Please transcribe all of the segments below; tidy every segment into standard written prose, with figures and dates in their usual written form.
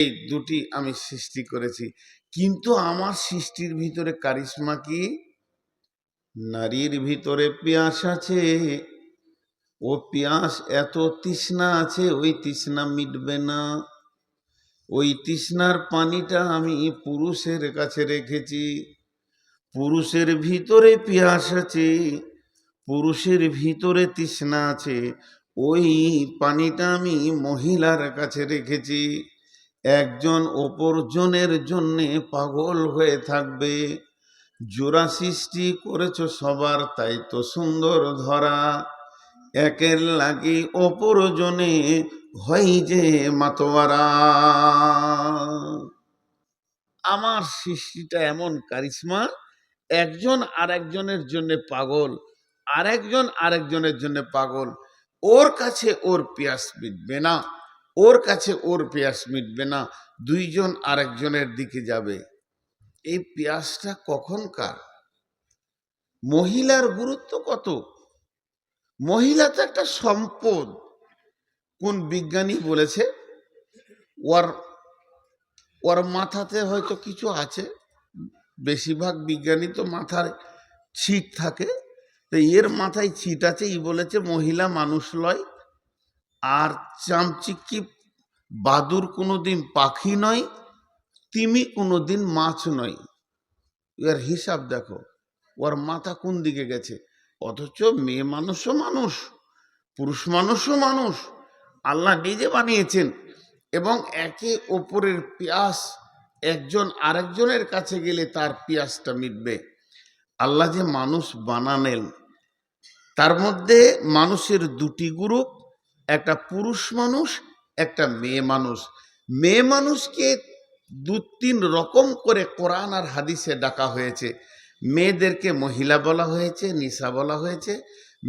এই দুটি আমি সৃষ্টি করেছি, কিন্তু আমার সৃষ্টির ভিতরে কারিশমা কি? নারীর ভিতরে পিয়াস আছে, ও পিয়াস এত তৃষ্ণা আছে, ওই তৃষ্ণা মিটবে না। ওই তৃষ্ণার পানিটা আমি পুরুষের কাছে রেখেছি। পুরুষের ভিতরে পিয়াস আছে, পুরুষের ভিতরে তৃষ্ণা আছে, ওই পানিটা আমি মহিলার কাছে রেখেছি। একজন অপরজনের জন্যে পাগল হয়ে থাকবে। জোড়া সৃষ্টি করেছ সবার, তাই তো সুন্দর ধরা। একের লাগি অপরজনে হয় যে মাতোয়ারা। আমার সৃষ্টিটা এমন কারিশমা, একজন আরেকজনের জন্য পাগল, আরেকজন আরেকজনের জন্য পাগল। ওর কাছে ওর পিয়াস মিটবে না, ওর কাছে ওর পিয়াস মিটবে না, দুইজন আরেকজনের দিকে যাবে। এই পিয়াসটা কখনকার? মহিলার গুরুত্ব কত! মহিলা তো একটা সম্পদ। কোন বিজ্ঞানী বলেছে ওর ওর মাথাতে হয়তো কিছু আছে, বেশিরভাগ বিজ্ঞানী তো মাথার ছিট থাকে, তো এর মাথায় ছিট আছে। ই বলেছে মহিলা মানুষ লয়, আর চামচিকি বাদুর কোনোদিন পাখি নয়, তিমি কোনোদিন মাছ নয়। এর হিসাব দেখো, ওর মাথা কোন দিকে গেছে। অথচ মেয়ে মানুষও মানুষ, পুরুষ মানুষও মানুষ, আল্লাহ নিজে বানিয়েছেন। এবং একে অপরের পিয়াস, একজন আরেকজনের কাছে গেলে তার পিয়াসটা মিটবে। আল্লাহ যে মানুষ বানালেন, তার মধ্যে মানুষের দুটি গ্রুপ, একটা পুরুষ মানুষ, একটা মেয়ে মানুষ। মেয়ে মানুষকে দু তিন রকম করে কোরআন আর হাদিসে ডাকা হয়েছে। মেয়েদেরকে মহিলা বলা হয়েছে, নিসা বলা হয়েছে।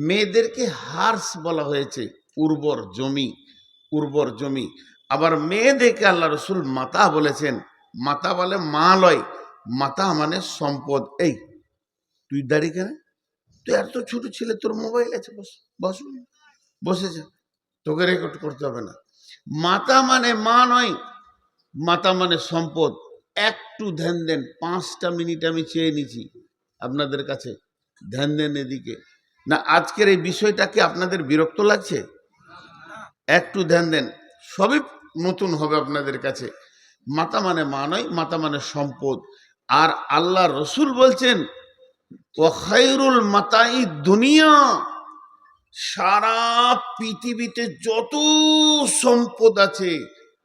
মেয়েদেরকে হার্স বলা হয়েছে, উর্বর জমি, উর্বর জমি। আবার মেয়েদেরকে আল্লাহ রসুল মাতা বলেছেন। মাতা বলে মা লয়, মাতা মানে সম্পদ। এই তুই দাঁড়িয়ে কেন? তুই এত ছোট ছেলে, তোর মোবাইল আছে, বস বস, বসেছে, তোকে রেকর্ড করতে হবে না। মাতা মানে মা নয়, মাতা মানে সম্পদ। একটু ধ্যান দেন, 5টা মিনিট আমি চেয়ে নিছি আপনাদের কাছে, ধ্যান দেন এদিকে। না আজকের এই বিষয়টা কি আপনাদের বিরক্ত লাগছে? একটু ধ্যান দেন, সবই নতুন হবে আপনাদের কাছে। মাতা মানে মা নয়, মাতা মানে সম্পদ। আর আল্লাহ রসুল বলছেন ও খায়রুল মাতাই দুনিয়া, সারা পৃথিবীতে যত সম্পদ আছে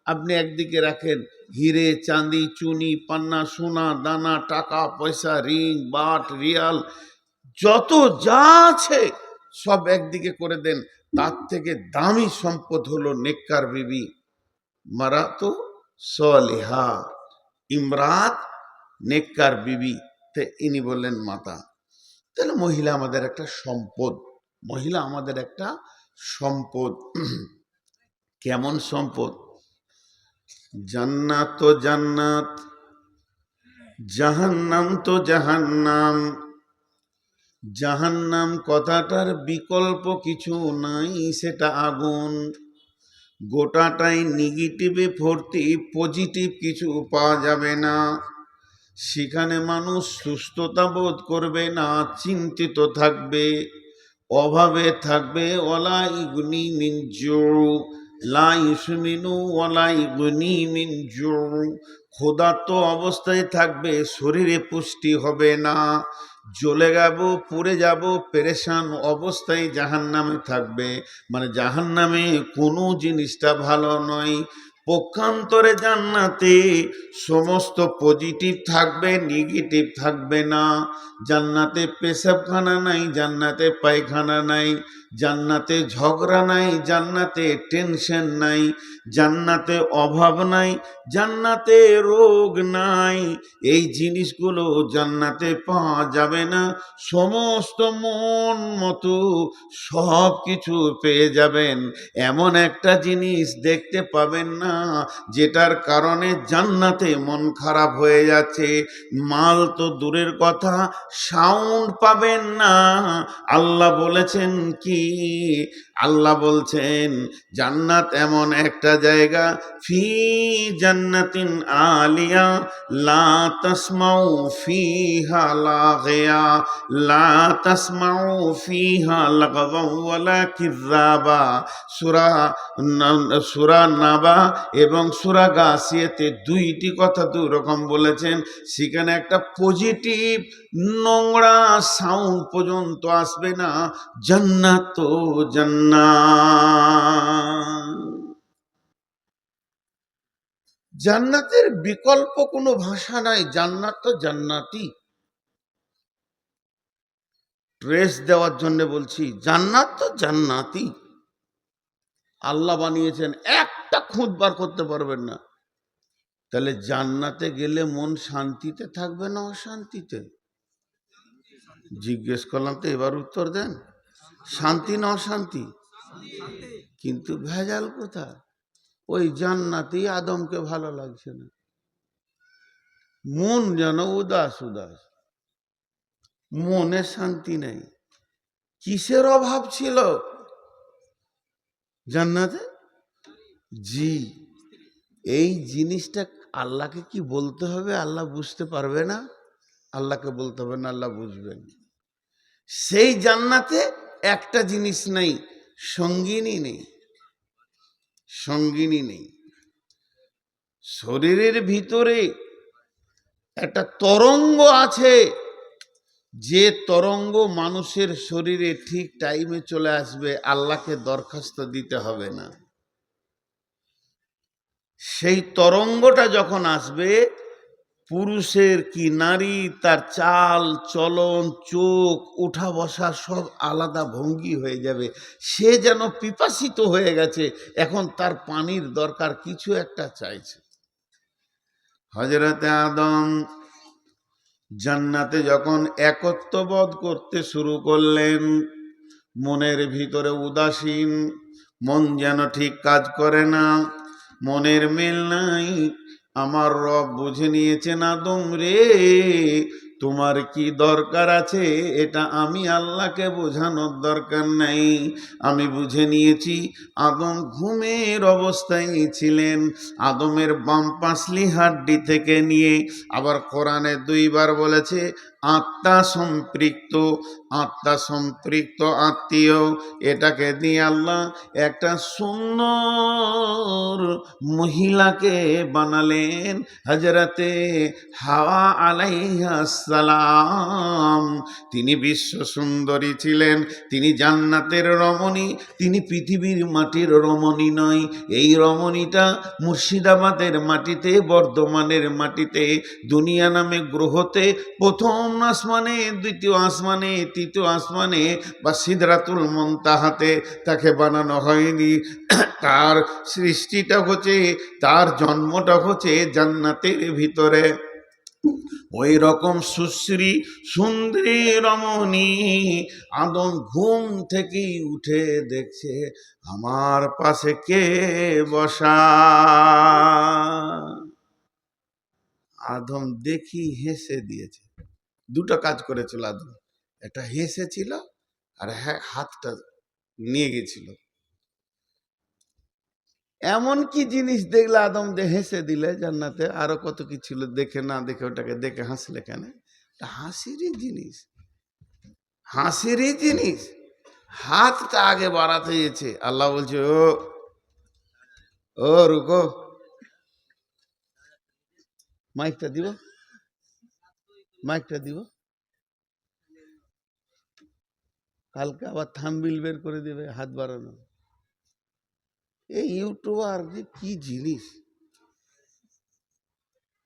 আপনি একদিকে রাখেন, হিরে চাঁদি চুনি পান্না সোনা দানা টাকা পয়সা রিং বাট রিয়াল যত যা আছে সব একদিকে করে দেন। তার থেকে দামি সম্পদ হলো নেককার বিবি, মারাতো সলিহা, ইমরাত নেককার বিবি। তে ইনি বললেন মাতা। তাহলে মহিলা আমাদের একটা সম্পদ, মহিলা আমাদের একটা সম্পদ। কেমন সম্পদ? জান্নাত তো জান্নাত, জাহান্নাম তো জাহান্নাম। জাহান্নাম কথাটার বিকল্প কিছু নাই, সেটা আগুন। গোটাটাই নেগেটিভে ভর্তি, পজিটিভ কিছু পাওয়া যাবে না। সেখানে মানুষ সুস্থতা বোধ করবে না, চিন্তিত থাকবে, অভাবে থাকবে। ওয়ালা ইগনি মিন জু, লা ইউসমিনু ওয়ালা ইগনি মিন জু। ক্ষুধার্ত অবস্থায় থাকবে, শরীরে পুষ্টি হবে না, জ্বলে যাব পুড়ে যাব, পেরেশান অবস্থায় জাহান্নামে থাকবে। মানে জাহান্নামে কোনো জিনিসটা ভালো নয়। পক্ষান্তরে জান্নাতে সমস্ত পজিটিভ থাকবে, নেগেটিভ থাকবে না। জান্নাতে পেশাবখানা নাই, জান্নাতে পায়খানা নাই, জান্নাতে ঝগড়া নাই, জান্নাতে টেনশন নাই, জান্নাতে অভাব নাই, জান্নাতে রোগ নাই। এই জিনিসগুলো জান্নাতে পাওয়া যাবে না। সমস্ত মন মতো সব কিছু পেয়ে যাবেন, এমন একটা জিনিস দেখতে পাবেন না যেটার কারণে জান্নাতে মন খারাপ হয়ে যাচ্ছে। মাল তো দূরের কথা, সাউন্ড পাবেন না। আল্লাহ বলেছেন কি? আল্লাহ বলছেন জান্নাত এমন একটা জায়গা, ফি জান্নাতিন আলিয়া লা তাসমাউ ফিহা লাগিয়া লা তাসমাউ ফিহা লাগওয়া ওয়ালা কিযাবা। সূরা নাবা এবং সূরা গাসিয়াতে দুইটি কথা দুই রকম বলেছেন। সেখানে একটা পজিটিভ, নোংরা সাউন্ড পর্যন্ত আসবে না। জান্নাত তো জান্নাত, জান্নাতের বিকল্প কোনো ভাষা নাই। জান্নাত তো জান্নাতি। ট্রেস দেওয়ার জন্য বলছি, জান্নাত তো জান্নাতি। আল্লাহ বানিয়েছেন, একটা খুঁত বার করতে পারবেন না। তাহলে জান্নাতে গেলে মন শান্তিতে থাকবে না অশান্তিতে? জিজ্ঞেস করলাম তো, এবার উত্তর দেন। শান্তি না অশান্তি? কিন্তু ভেজাল কোথায়? ওই জান্নাতি আদমকে ভালো লাগছে না, মন যেন উদাস উদাস, মনে শান্তি নেই। কিসের অভাব ছিল জান্নাতে? জি, এই জিনিসটা আল্লাহকে কি বলতে হবে? আল্লাহ বুঝতে পারবে না? আল্লাহকে বলতে হবে না, আল্লাহ বুঝবেন। সেই জান্নাতে একটা জিনিস নেই, সঙ্গিনী নেই। সঙ্গিনী নেই। শরীরের ভিতরে একটা তরঙ্গ আছে, যে তরঙ্গ মানুষের শরীরে ঠিক টাইমে চলে আসবে, আল্লাহকে দরখাস্ত দিতে হবে না। সেই তরঙ্গটা যখন আসবে, পুরুষের কি নারী, তার চাল চলন, চোখ, উঠা বসা সব আলাদা ভঙ্গি হয়ে যাবে। সে যেন পিপাসিত হয়ে গেছে, এখন তার পানির দরকার, কিছু একটা চাইছে। হযরতে আদম জান্নাতে যখন একত্ববোধ করতে শুরু করলেন, মনের ভিতরে উদাসীন, মন যেন ঠিক কাজ করে না, মনের মিল নাই। আমার রব বুঝে নিয়েছেন, আদম রে তোমার কি দরকার আছে এটা আমি আল্লাহকে বোঝানোর দরকার নাই, আমি বুঝে নিয়েছি। আদম ঘুমের অবস্থায় ছিলেন। আদমের বাম পাঁচলি হাড্ডি থেকে নিয়ে, আবার কোরআনে দুইবার বলেছে আত্মা সম্পৃক্ত, আত্মা সম্পৃক্ত আত্মীয়, এটাকে দিয়ে আল্লাহ একটা সুন্দর মহিলাকে বানালেন, হযরতে হাওয়া আলাইহিস সালাম। তিনি বিশ্ব সুন্দরী ছিলেন, তিনি জান্নাতের রমণী, তিনি পৃথিবীর মাটির রমণী নয়। এই রমণীটা মুর্শিদাবাদের মাটিতে, বর্ধমানের মাটিতে, দুনিয়া নামে গ্রহতে প্রথম আসমানে, দ্বিতীয় আসমানে, তৃতীয় আসমানে বা সিদরাতুল মুনতাহাতে তাকে বানানো হয়নি। তার সৃষ্টিটা হচ্ছে, তার জন্মটা হচ্ছে জান্নাতের ভিতরে। ওই রকম সুশ্রী সুন্দরী রমণী আদম ঘুম থেকে উঠে দেখছে আমার পাশে কে বসা। আদম দেখি হেসে দিয়েছে। দুটো কাজ করেছিল আদম, একটা হেসেছিল আর হাতটা নিয়ে গেছিল। এমন কি জিনিস দেখলে আদম হেসে দিলে? জান্নাতে আরো কত কি ছিল, দেখে না দেখে, ওটাকে দেখে হাসলে কেন? হাসিরই জিনিস, হাসিরই জিনিস। হাতটা আগে বাড়াতে গেছে, আল্লাহ বলছে ও ও রুকো। মাইকটা দিব, মাইকটা দিব, কালকে আবার থাম্বনেইল বের করে দেবে হাত বাড়ানো। এই ইউটিউবার যে কি জিনিস।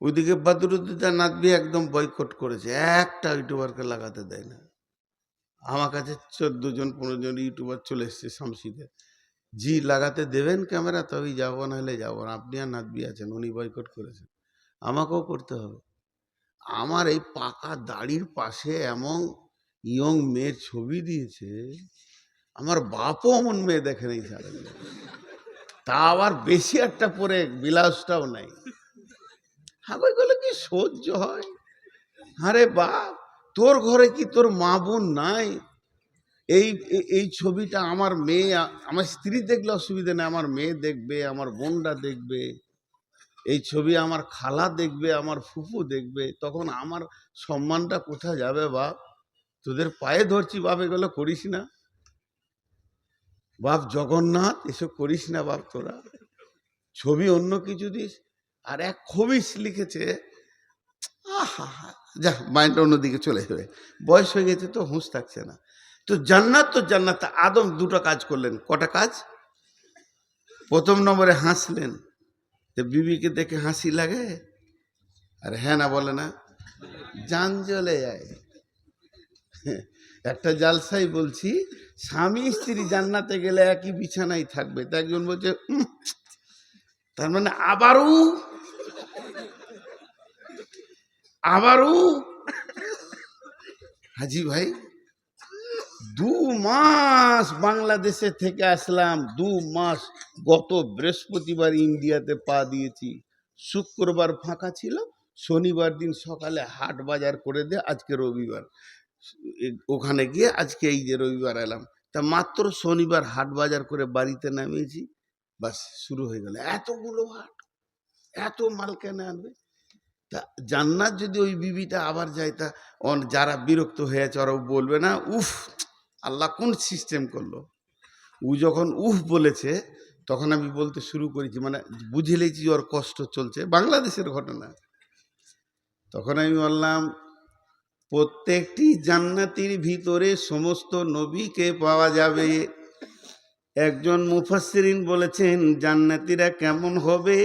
ওইদিকে বদরুদ্দোজা নাদবি একদম বয়কট করেছে, একটা ইউটিউবারকে লাগাতে দেয় না। আমার কাছে 14 জন 15 জন ইউটিউবার চলে এসছে শামসিদের। জি লাগাতে দেবেন ক্যামেরা তবেই যাবো, না হলে যাবো না। আপনি আর নাদবি আছেন, উনি বয়কট করেছেন, আমাকেও করতে হবে। আমার এই পাকা দাড়ির পাশে এমন ইয়ং মেয়ের ছবি দিয়েছে, আমার বাপও এমন মেয়ে দেখে নেই সারা। তা আবার বেশি একটা পরে বিলাসটাও নাই। হাবাই বলে কি সহ্য হয়? আরে বাপ, তোর ঘরে কি তোর মা বোন নাই? এই এই ছবিটা আমার মেয়ে, আমার স্ত্রী দেখলে অসুবিধা নেই, আমার মেয়ে দেখবে, আমার বোনরা দেখবে, এই ছবি আমার খালা দেখবে, আমার ফুফু দেখবে, তখন আমার সম্মানটা কোথায় যাবে বাপ? তোদের পায়ে ধরছি বাপ, এগুলো করিস না বাপ। জগন্নাথ, এসব করিস না বাপ। তোরা ছবি অন্য কিছু দিস। আর এক খবিস লিখেছে, আহা, যা মাইন্ড অন্যদিকে চলে যাবে, বয়স হয়ে গেছে তো, হুঁশ থাকছে না। তো জান্নাত আদম দুটো কাজ করলেন। কটা কাজ? প্রথম নম্বরে হাসলেন। তো বিবিকে দেখে হাসি লাগে? আর হ্যাঁ না বলে না, জান জ্বলে যায়। একটা জালসাই বলছি, স্বামী স্ত্রী জান্নাতে গেলে একই বিছানায় থাকবে। তা একজন বলছে তার মানে আবারও হাজি ভাই, 2 মাস বাংলাদেশে থেকে আসলাম, 2 মাস। গত বৃহস্পতিবার ইন্ডিয়াতে পা দিয়েছি, শুক্রবার ফাঁকা ছিল, শনিবার দিন সকালে হাট বাজার করে দিয়ে আজকে রবিবার, ওখানে গিয়ে আজকে এই যে রবিবার এলাম। তা মাত্র শনিবার হাট বাজার করে বাড়িতে নামিয়েছি, বাস শুরু হয়ে গেল এতগুলো হাট, এত মাল কেনে আনবে। তা জান্নাত যদি ওই বিবিটা আবার যায়, তা যারা বিরক্ত হয়েছে ওরাও বলবে না উফ আল্লাহ কোন সিস্টেম করলো? ও যখন উফ বলেছে তখন আমি বলতে শুরু করেছি, মানে বুঝে লেছি ওর কষ্ট চলছে, বাংলাদেশের ঘটনা। তখন আমি বললাম, প্রত্যেকটি জান্নাতির ভিতরে সমস্ত নবীকে পাওয়া যাবে। একজন মুফাসসিরিন বলেছেন জান্নাতীরা কেমন হবে?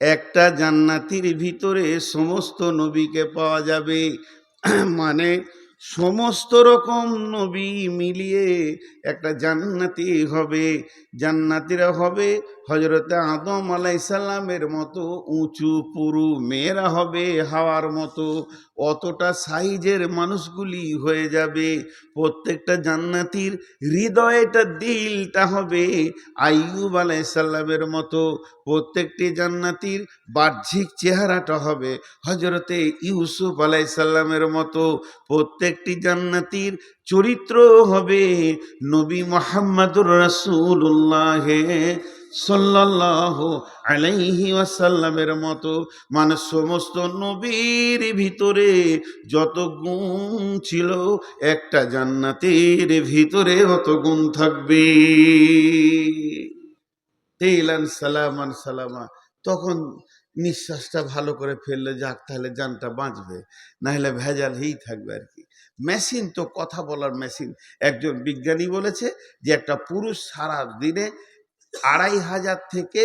একটা জান্নাতির ভিতরে সমস্ত নবীকে পাওয়া যাবে, মানে সমস্ত রকম নবী মিলিয়ে একটা জান্নাতি হবে। জান্নাতিরা হবে হযরতে আদম আলাইহিস সালামের মতো উঁচু পুরু, মেয়েরা হবে হাওয়ার মতো, অতটা সাইজের মানুষগুলি হয়ে যাবে। প্রত্যেকটা জান্নাতির হৃদয়টা, দিলটা হবে আইয়ুব আলাইহিস সালামের মতো। প্রত্যেকটি জান্নাতির বাহ্যিক চেহারাটা হবে হযরতে ইউসুফ আলাইহিস সালামের মতো। প্রত্যেকটি জান্নাতির চরিত্র হবে নবী মুহাম্মদুর রাসূলুল্লাহ সাল্লাল্লাহু আলাইহি ওয়াসাল্লামের মতো। মানে সমস্ত নবীর ভিতরে যত গুণ ছিল, একটা জান্নাতের ভিতরে অত গুণ থাকবে। তেলান সালামান সালামা। তখন নিঃশ্বাসটা ভালো করে ফেললে, যাক তাহলে জানটা বাঁচবে, না হলে ভেজালই থাকবে আর কি। মেশিন তো কথা বলার মেশিন। একজন বিজ্ঞানী বলেছে যে একটা পুরুষ সারা দিনে 2500 থেকে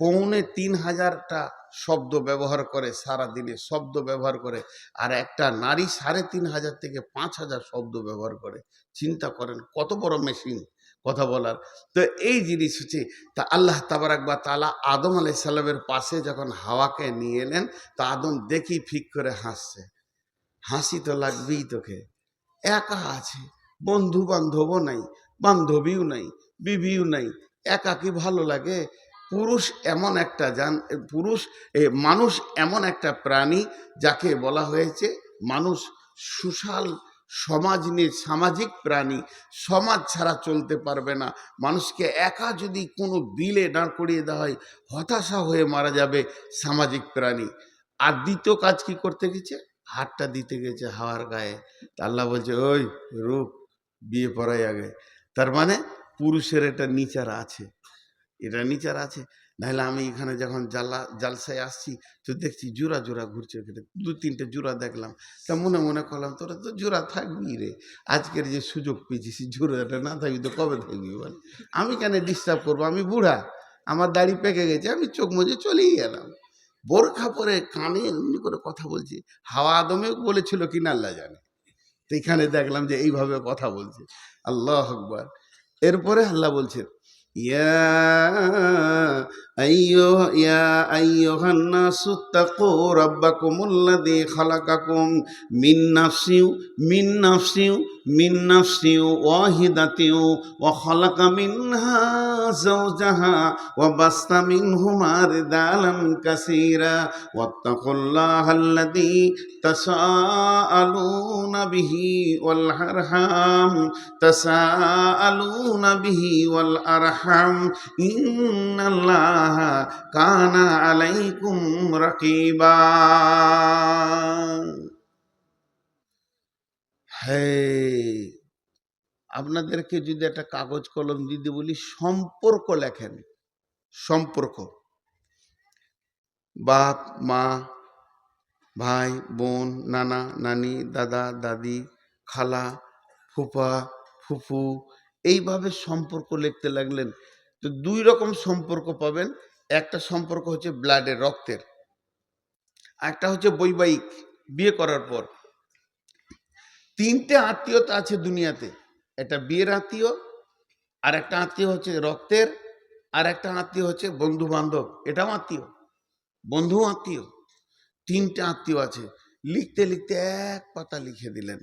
2500টা শব্দ ব্যবহার করে, সারা দিনে শব্দ ব্যবহার করে। আর একটা নারী 3500 থেকে 5000 শব্দ ব্যবহার করে। চিন্তা করেন কত বড় মেশিন কথা বলার। তো এই জিনিস হচ্ছে, তা আল্লাহ তাবারাক ওয়া তাআলা আদম আলাইহিস সালামের পাশে যখন হাওয়াকে নিয়ে এলেন, তা আদম দেখি ফিক করে হাসছে। হাসি তো লাগবেই তোকে, একা আছে, বন্ধু বান্ধবও নাই, বান্ধবীও নাই, বিবিও নাই, একাকি ভালো লাগে। পুরুষ এমন একটা মানুষ এমন একটা প্রাণী যাকে বলা হয়েছে মানুষ সোশ্যাল, সমাজ নিয়ে সামাজিক প্রাণী। সমাজ ছাড়া চলতে পারবে না। মানুষকে একা যদি কোনো বিলে দাঁড় করিয়ে দেওয়া হয়, হতাশা হয়ে মারা যাবে। সামাজিক প্রাণী। আর দ্বিতীয় কাজ কি করতে গেছে? হাতটা দিতে গেছে হাওয়ার গায়ে। তা আল্লাহ বলছে ওই রূপ, বিয়ে পড়াই আগে। তার মানে পুরুষের এটা নিচার আছে, এটা নিচার আছে। নাহলে আমি এখানে যখন জালসায় আসছি তো দেখছি জোড়া জোড়া ঘুরছে, ওখানে 2-3টে জোড়া দেখলাম। তা মনে মনে করলাম তোরা তো জোড়া থাকবি রে, আজকের যে সুযোগ পেয়েছিস, জোড়াটা না থাকবি তো কবে থাকবি বল? আমি কেন ডিস্টার্ব করবো? আমি বুড়া, আমার দাড়ি পেকে গেছে, আমি চোখ মুজে চলেই গেলাম। বোরখা পরে কানে এমনি করে কথা বলছি। হাওয়া আদমেও বলেছিল কিনা আল্লাহ জানে। তো এখানে দেখলাম যে এইভাবে কথা বলছে। আল্লাহ আকবার। এরপরে আল্লাহ বলছেন ইয়া আইয়ুহান নাসু তাকু রাব্বাকুমুল্লাযী খালাকাকুম মিন নাফসিন ওয়াহিদাতিন ওয়া খালাকা মিনহা زوجها وبث منهما رجالا كثيرا واتقوا الله الذي تساءلون به والأرحام إن الله كان عليكم رقيبا আপনাদেরকে যদি একটা কাগজ কলম দিতে বলি সম্পর্ক লেখেন, সম্পর্ক, বাপ মা, ভাই বোন, নানা নানি, দাদা দাদি, খালা ফুফা ফুফু, এইভাবে সম্পর্ক লিখতে লাগলেন তো দুই রকম সম্পর্ক পাবেন। একটা সম্পর্ক হচ্ছে ব্লাডের, রক্তের, একটা হচ্ছে বৈবাহিক, বিয়ে করার পর। তিনটে আত্মীয়তা আছে দুনিয়াতে, একটা বিয়ের আত্মীয়, আর একটা আত্মীয় হচ্ছে রক্তের, আর একটা আত্মীয় হচ্ছে বন্ধু বান্ধব, এটাও আত্মীয়, বন্ধু আত্মীয়। তিনটে আত্মীয় আছে। লিখতে লিখতে এক পাতা লিখে দিলেন।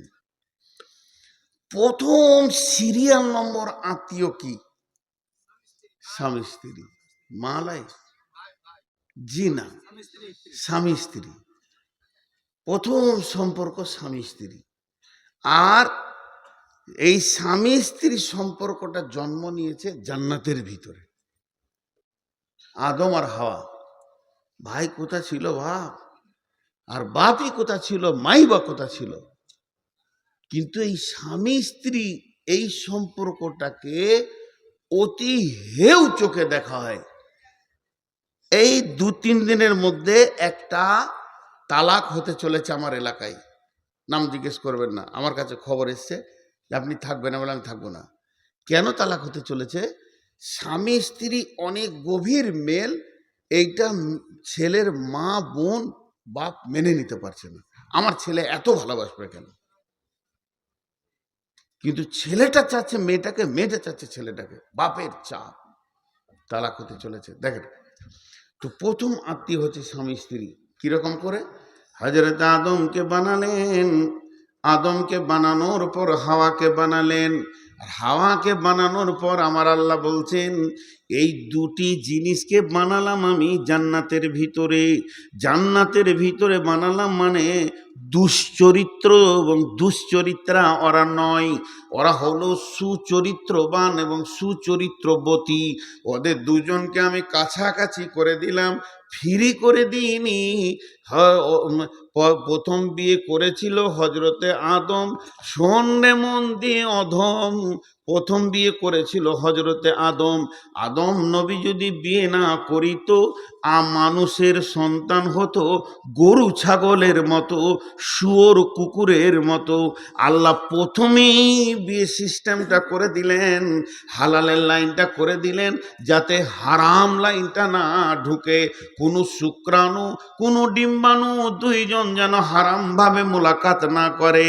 প্রথম সিরিয়াল নম্বর আত্মীয় কি? স্বামী স্ত্রী। মালাই জি না, স্বামী স্ত্রী। প্রথম সম্পর্ক স্বামী স্ত্রী। আর এই স্বামী স্ত্রী সম্পর্কটা জন্ম নিয়েছে জান্নাতের ভিতরে। আদম আর হাওয়া। ভাই কোথা ছিল বাপ, আর বাপই কোথা ছিল, মাই বা কোথা ছিল। কিন্তু এই স্বামী স্ত্রী এই সম্পর্কটাকে অতি হেউ চোখে দেখা হয়। এই 2-3 দিনের মধ্যে একটা তালাক হতে চলেছে আমার এলাকায়। নাম জিজ্ঞেস করবেন না, আমার কাছে খবর এসছে যে আপনি থাকবেন না, বলে আমি থাকবো না। কেন তালাক হতে চলেছে? স্বামী স্ত্রী অনেক গভীর মেল, এইটা ছেলের মা বোন বাপ মেনে নিতে পারছে না। আমার ছেলে এত ভালোবাসবে কেন? কিন্তু ছেলেটা চাচ্ছে মেয়েটাকে, মেয়েটা চাচ্ছে ছেলেটাকে, বাপের চাপ। তালাক হতে চলেছে। দেখেন তো প্রথম আত্মীয় হচ্ছে স্বামী স্ত্রী। কিরকম করে? হযরত আদমকে বানালেন, আদমকে বানানোর পর হাওয়াকে বানালেন, আর হাওয়াকে বানানোর পর আমার আল্লাহ বলছেন এই দুটি জিনিসকে বানালাম আমি জান্নাতের ভিতরে। জান্নাতের ভিতরে বানালাম মানে দুশ্চরিত্র এবং দুশ্চরিত্রা ওরা নয়, ওরা হলো সুচরিত্রবান এবং সুচরিত্রবতী। ওদের দুজনকে আমি কাছাকাছি করে দিলাম, ফ্রি করে দিইনি। প্রথম বিয়ে করেছিল হজরতে আদম, শোনে মন দিয়ে অধম। প্রথম বিয়ে করেছিল হজরতে আদম। আদম নবী যদি বিয়ে না করিত, মানুষের সন্তান হতো গরু ছাগলের মতো, শুয়োর কুকুরের মতো। আল্লাহ প্রথমেই বিয়ে সিস্টেমটা করে দিলেন, হালালের লাইনটা করে দিলেন, যাতে হারাম লাইনটা না ঢুকে। কোনো শুক্রাণু কোনো ডিম্বাণু দুইজন যেন হারামভাবে মোলাকাত না করে।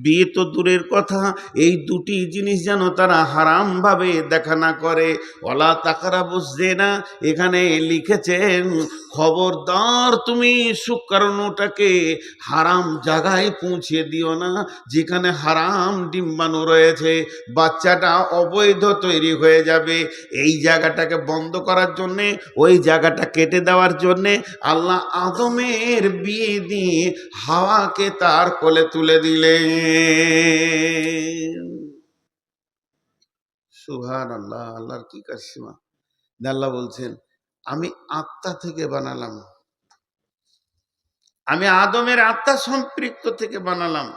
বিয়ে তো দূরের কথা, এই দুটি জিনিস যেন তারা হারামভাবে দেখা না করে। ওয়ালা তাকরাবুজ জিনা, এখানে লিখেছেন খবরদার তুমি শুক্রাণুটাকে হারাম জায়গায় পৌঁছে দিও না, যেখানে হারাম ডিম্বাণু রয়েছে। বাচ্চাটা অবৈধ তৈরি হয়ে যাবে। এই জায়গাটাকে বন্ধ করার জন্যে, ওই জায়গাটা কেটে দেওয়ার জন্যে আল্লাহ আদমের বিয়ে দিয়ে হাওয়াকে তার কোলে তুলে দিলেন। সুবহানাল্লাহ। আল্লাহর কি কারিশমা। আল্লাহ বলছেন আমি আত্মা থেকে বানালাম, আমি আদমের আত্মা সম্পৃক্ত থেকে বানালাম।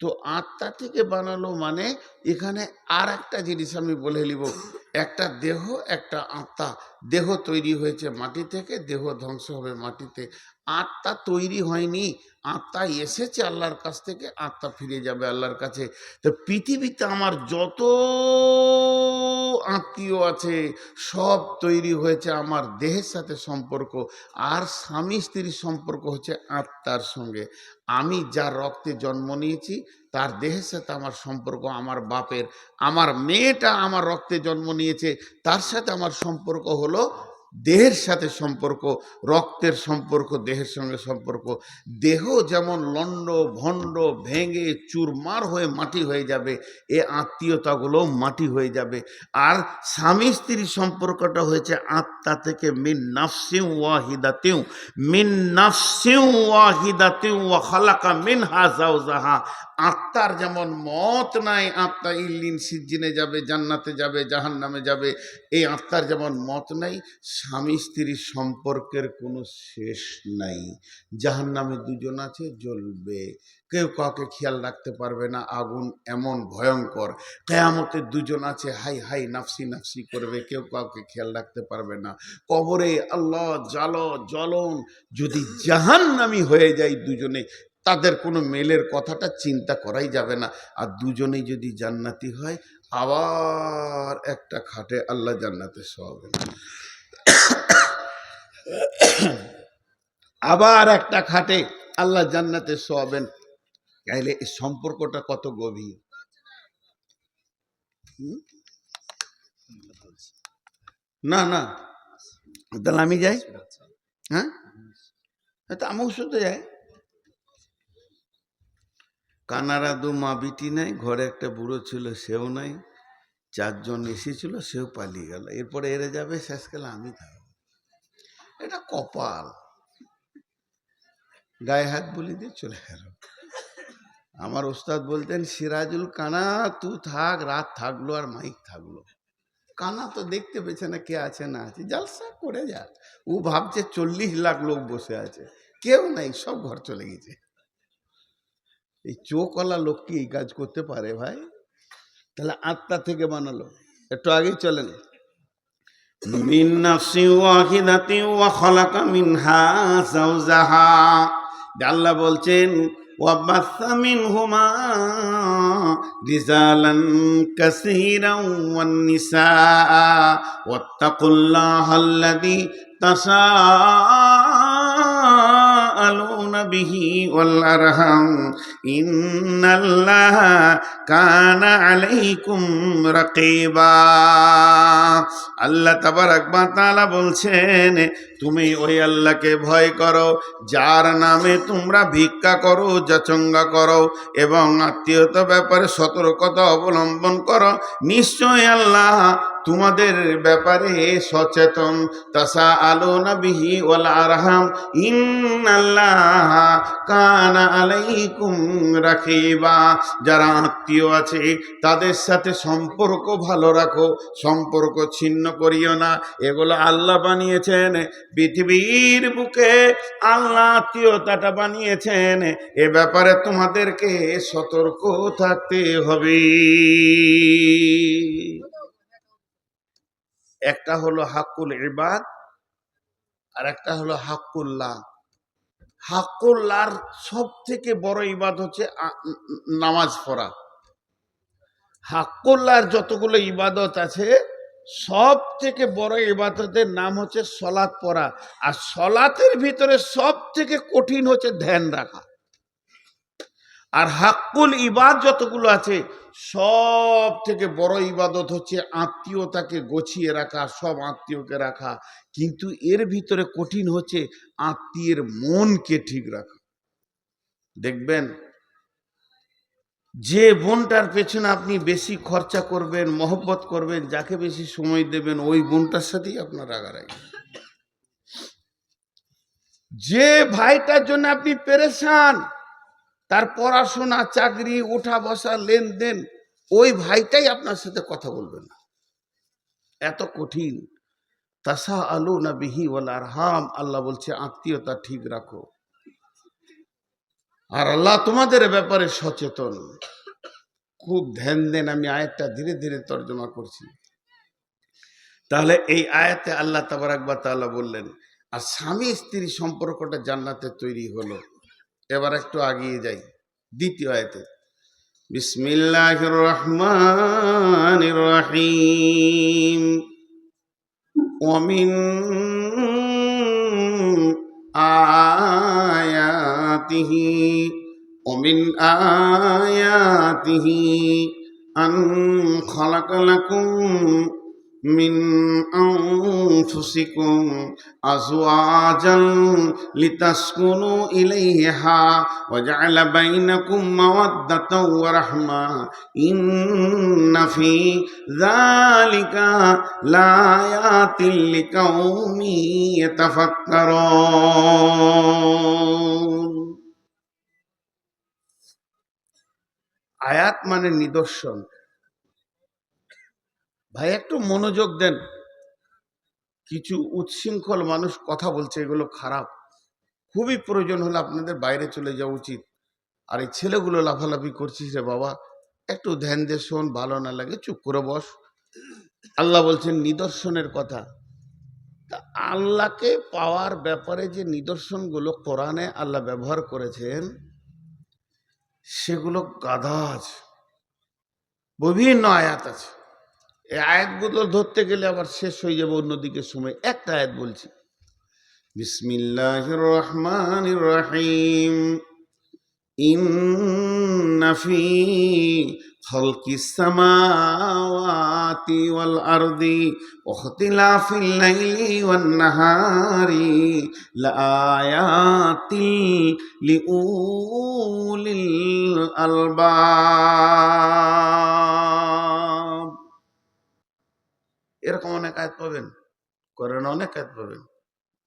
তো আত্মা থেকে বানালো মানে এখানে আর একটা জিনিস আমি বলে নিব, একটা দেহ একটা আত্মা। দেহ তৈরি হয়েছে মাটি থেকে, দেহ ধ্বংস হবে মাটিতে। আত্মা তৈরি হয়নি, আত্মা এসেছে আল্লাহর কাছ থেকে, আত্মা ফিরে যাবে আল্লাহর কাছে। তো পৃথিবীতে আমার যত আত্মীয় আছে সব তৈরি হয়েছে আমার দেহের সাথে সম্পর্ক। আর স্বামী স্ত্রীর সম্পর্ক হচ্ছে আত্মার সঙ্গে। আমি যার রক্তে জন্ম নিয়েছি তার দেহের সাথে আমার সম্পর্ক আমার বাপের। আমার মেয়েটা আমার রক্তে জন্ম নিয়েছে, তার সাথে আমার সম্পর্ক হলো দেহের সাথে সম্পর্ক, রক্তের সম্পর্ক, দেহের সঙ্গে সম্পর্ক। দেহ যেমন লণ্ড ভণ্ড ভেঙে চুরমার হয়ে মাটি হয়ে যাবে, এ আত্মীয়তাগুলো মাটি হয়ে যাবে। আর স্বামী স্ত্রীর সম্পর্কটা হয়েছে আত্মা থেকে, মিন নাফসিন ওয়াহিদাতিন, মিন নাফসিন ওয়াহিদাতিন ওয়া খালাকা মিনহা যাওজাহা। আত্মার যেমন মত নাই, আত্মা ইল্লিন সিজ্জিনে যাবে, জান্নাতে যাবে, জাহান্নামে যাবে, এই আত্মার যেমন মত নাই, স্বামী স্ত্রীর সম্পর্কের কোনো শেষ নাই। জাহান্নামে দুজন আছে, জ্বলবে, কেউ কাউকে খেয়াল রাখতে পারবে না, আগুন এমন ভয়ঙ্কর। কিয়ামতে দুজন আছে, হাই হাই নাফসি নাফসি করবে, কেউ কাউকে খেয়াল রাখতে পারবে না। কবরে আল্লাহ জ্বলন। যদি জাহান্নামী হয়ে যায় দুজনে, তাদের কোনো মেলের কথাটা চিন্তা করাই যাবে না। আর দুজনেই যদি জান্নাতি হয়, আবার একটা খাটে আল্লাহ জান্নাতে শোয়াবেন, আবার একটা খাটে আল্লাহ জান্নাতে শোয়াবেন। তাইলে এই সম্পর্কটা কত গভীর। না না, তাহলে আমি যাই, হ্যাঁ তো আমিও শুতে যাই। কানারা দু মা বিটি নাই, ঘরে একটা বুড়ো ছিল, সেও নাই, চারজন এসেছিল, সেও পালিয়ে গেল। এরপরে এরে যাবে, শেষকালে আমি থাকবো। এটা কপাল। গায়ে হাত বলি দিয়ে চলে গেল। আমার ওস্তাদ বলতেন, সিরাজুল কানা তু থাক, রাত থাকলো আর মাইক থাকলো। কানা তো দেখতে পেছে না কে আছে না আছে, জালসা করে যা। ও ভাবছে 40 লাখ লোক বসে আছে, কেউ নাই, সব ঘর চলে গেছে। এই চোখওয়ালা লোক কি এই কাজ করতে পারে ভাই? তাহলে আত্মা থেকে বানালো। একটু আগেই চলেন, মিন নাফসিন ওয়াহিদাতিন ওয়া খালাকা মিনহা যাওজাহা। আল্লাহ বলছেন, ওয়া বাসসা মিনহুমা রিজালান কাসীরান ওয়ান নিসা ওয়াত্তাকুল্লাহাল্লাযী তাসাআলুনা বিহি ওয়াল আরহাম ইন্নাল্লাহা কানা আলাইকুম রাকীবা। আল্লাহ তাবারাক ওয়া তাআলা বলছেন, তুমি ওই আল্লাহকে ভয় করো যার নামে তোমরা ভিক্ষা করো, যাচঙ্গা করো এবং আত্মীয়তা ব্যাপারে সতর্কতা অবলম্বন করো। নিশ্চয় আল্লাহ তোমাদের ব্যাপারে সচেতন। তাসাআলুনা বিহি ওয়াল আরহাম ইন্নাল্লাহা কানা আলাইকুম রাকীবা। যারা আত্মীয় আছে তাদের সাথে সম্পর্ক ভালো রাখো, সম্পর্ক ছিন্ন করিও না। এগুলো আল্লাহ বানিয়েছেন। পৃথিবীর বুকে আল্লাহ আত্মীয়তাটা বানিয়েছেন, এ ব্যাপারে তোমাদেরকে সতর্ক থাকতে হবে। একটা হলো হাক্কুল ইবাদ, আর একটা হলো হাক্কুল্লাহ। হাক্কুল্লাহর সব থেকে বড় ইবাদ হচ্ছে নামাজ পড়া। হাক্কুল্লাহর যতগুলো ইবাদত আছে, সব থেকে বড় ইবাদতের নাম হচ্ছে সলাৎ পড়া। আর সলাতের ভিতরে সব থেকে কঠিন হচ্ছে ধ্যান রাখা। আর হাক্কুল ইবাদ যতগুলো আছে, সব থেকে বড় ইবাদত হচ্ছে আত্মীয়তাকে গছিয়ে রাখা, সব আত্মীয়কে রাখা। কিন্তু এর ভিতরে কঠিন হচ্ছে আত্মীয়ের মনকে ঠিক রাখা। দেখবেন, যে বোনটার পেছনে আপনি বেশি খরচা করবেন, মহব্বত করবেন, যাকে বেশি সময় দেবেন, ওই বোনটার সাথেই আপনার রাগারাগি। যে ভাইটার জন্য আপনি পেরেশান, তার পড়াশোনা, চাকরি, ওঠা বসা, লেনদেন, ওই ভাইটাই আপনার সাথে কথা বলবে না। এত কঠিন। তাসাআলুনা বিহি ওয়াল আরহাম, আল্লাহ বলছে আত্মীয়তা ঠিক রাখো। আর আল্লাহ তোমাদের ব্যাপারে সচেতন। খুব ধ্যান দেন, আমি আয়াতটা ধীরে ধীরে তর্জমা করছি। তাহলে এই আয়াতে আল্লাহ তাবারাক ওয়া তাআলা বললেন, আর স্বামী স্ত্রী সম্পর্কটা জান্নাতে তৈরি হলো। এবার একটু আগিয়ে যাই দ্বিতীয় আয়াতে। বিসমিল্লাহির রহমানির রহিম। ওয়া মিন আয়াতিহি ومن آياته أن خلق لكم মিন আনফুসিকুম আজওয়াজান লিতাসকুনু ইলাইহা ওয়া জাআলা বাইনাকুম মাওয়াদ্দাতাও ওয়া রাহমা ইন্না ফি যালিকা লায়াতিল লিকাউমি ইয়াতাফাক্কারুন। আয়াত মানে নিদর্শন। ভাই একটু মনোযোগ দেন, কিছু উচ্ছৃঙ্খল মানুষ কথা বলছে, এগুলো খারাপ। খুবই প্রয়োজন হলে আপনাদের বাইরে চলে যাওয়া উচিত। আর এই ছেলেগুলো লাফালাফি করছিস রে বাবা, একটু ধ্যান দিয়ে শোন, ভালো না লাগে চুপ করে বস। আল্লাহ বলছেন নিদর্শনের কথা। তা আল্লাহকে পাওয়ার ব্যাপারে যে নিদর্শনগুলো কোরআনে আল্লাহ ব্যবহার করেছেন সেগুলো গাধা আছে, বিভিন্ন আয়াত আছে। এই আয়াতগুলো ধরতে গেলে আবার শেষ হয়ে যাবে অন্যদিকে সময়। একটা আয়াত বলছি, বিসমিল্লাহির রহমানির রহিম, ইন্না ফি খালকিস সামাওয়াতি ওয়াল আরদি ওয়া ইখতিলাফিল লাইলি ওয়ান নাহারি লাআয়াতিল লিউলিল আলবাব। এরকম অনেক আয়াত পাবেন, কোরআনে অনেক আয়াত পাবেন।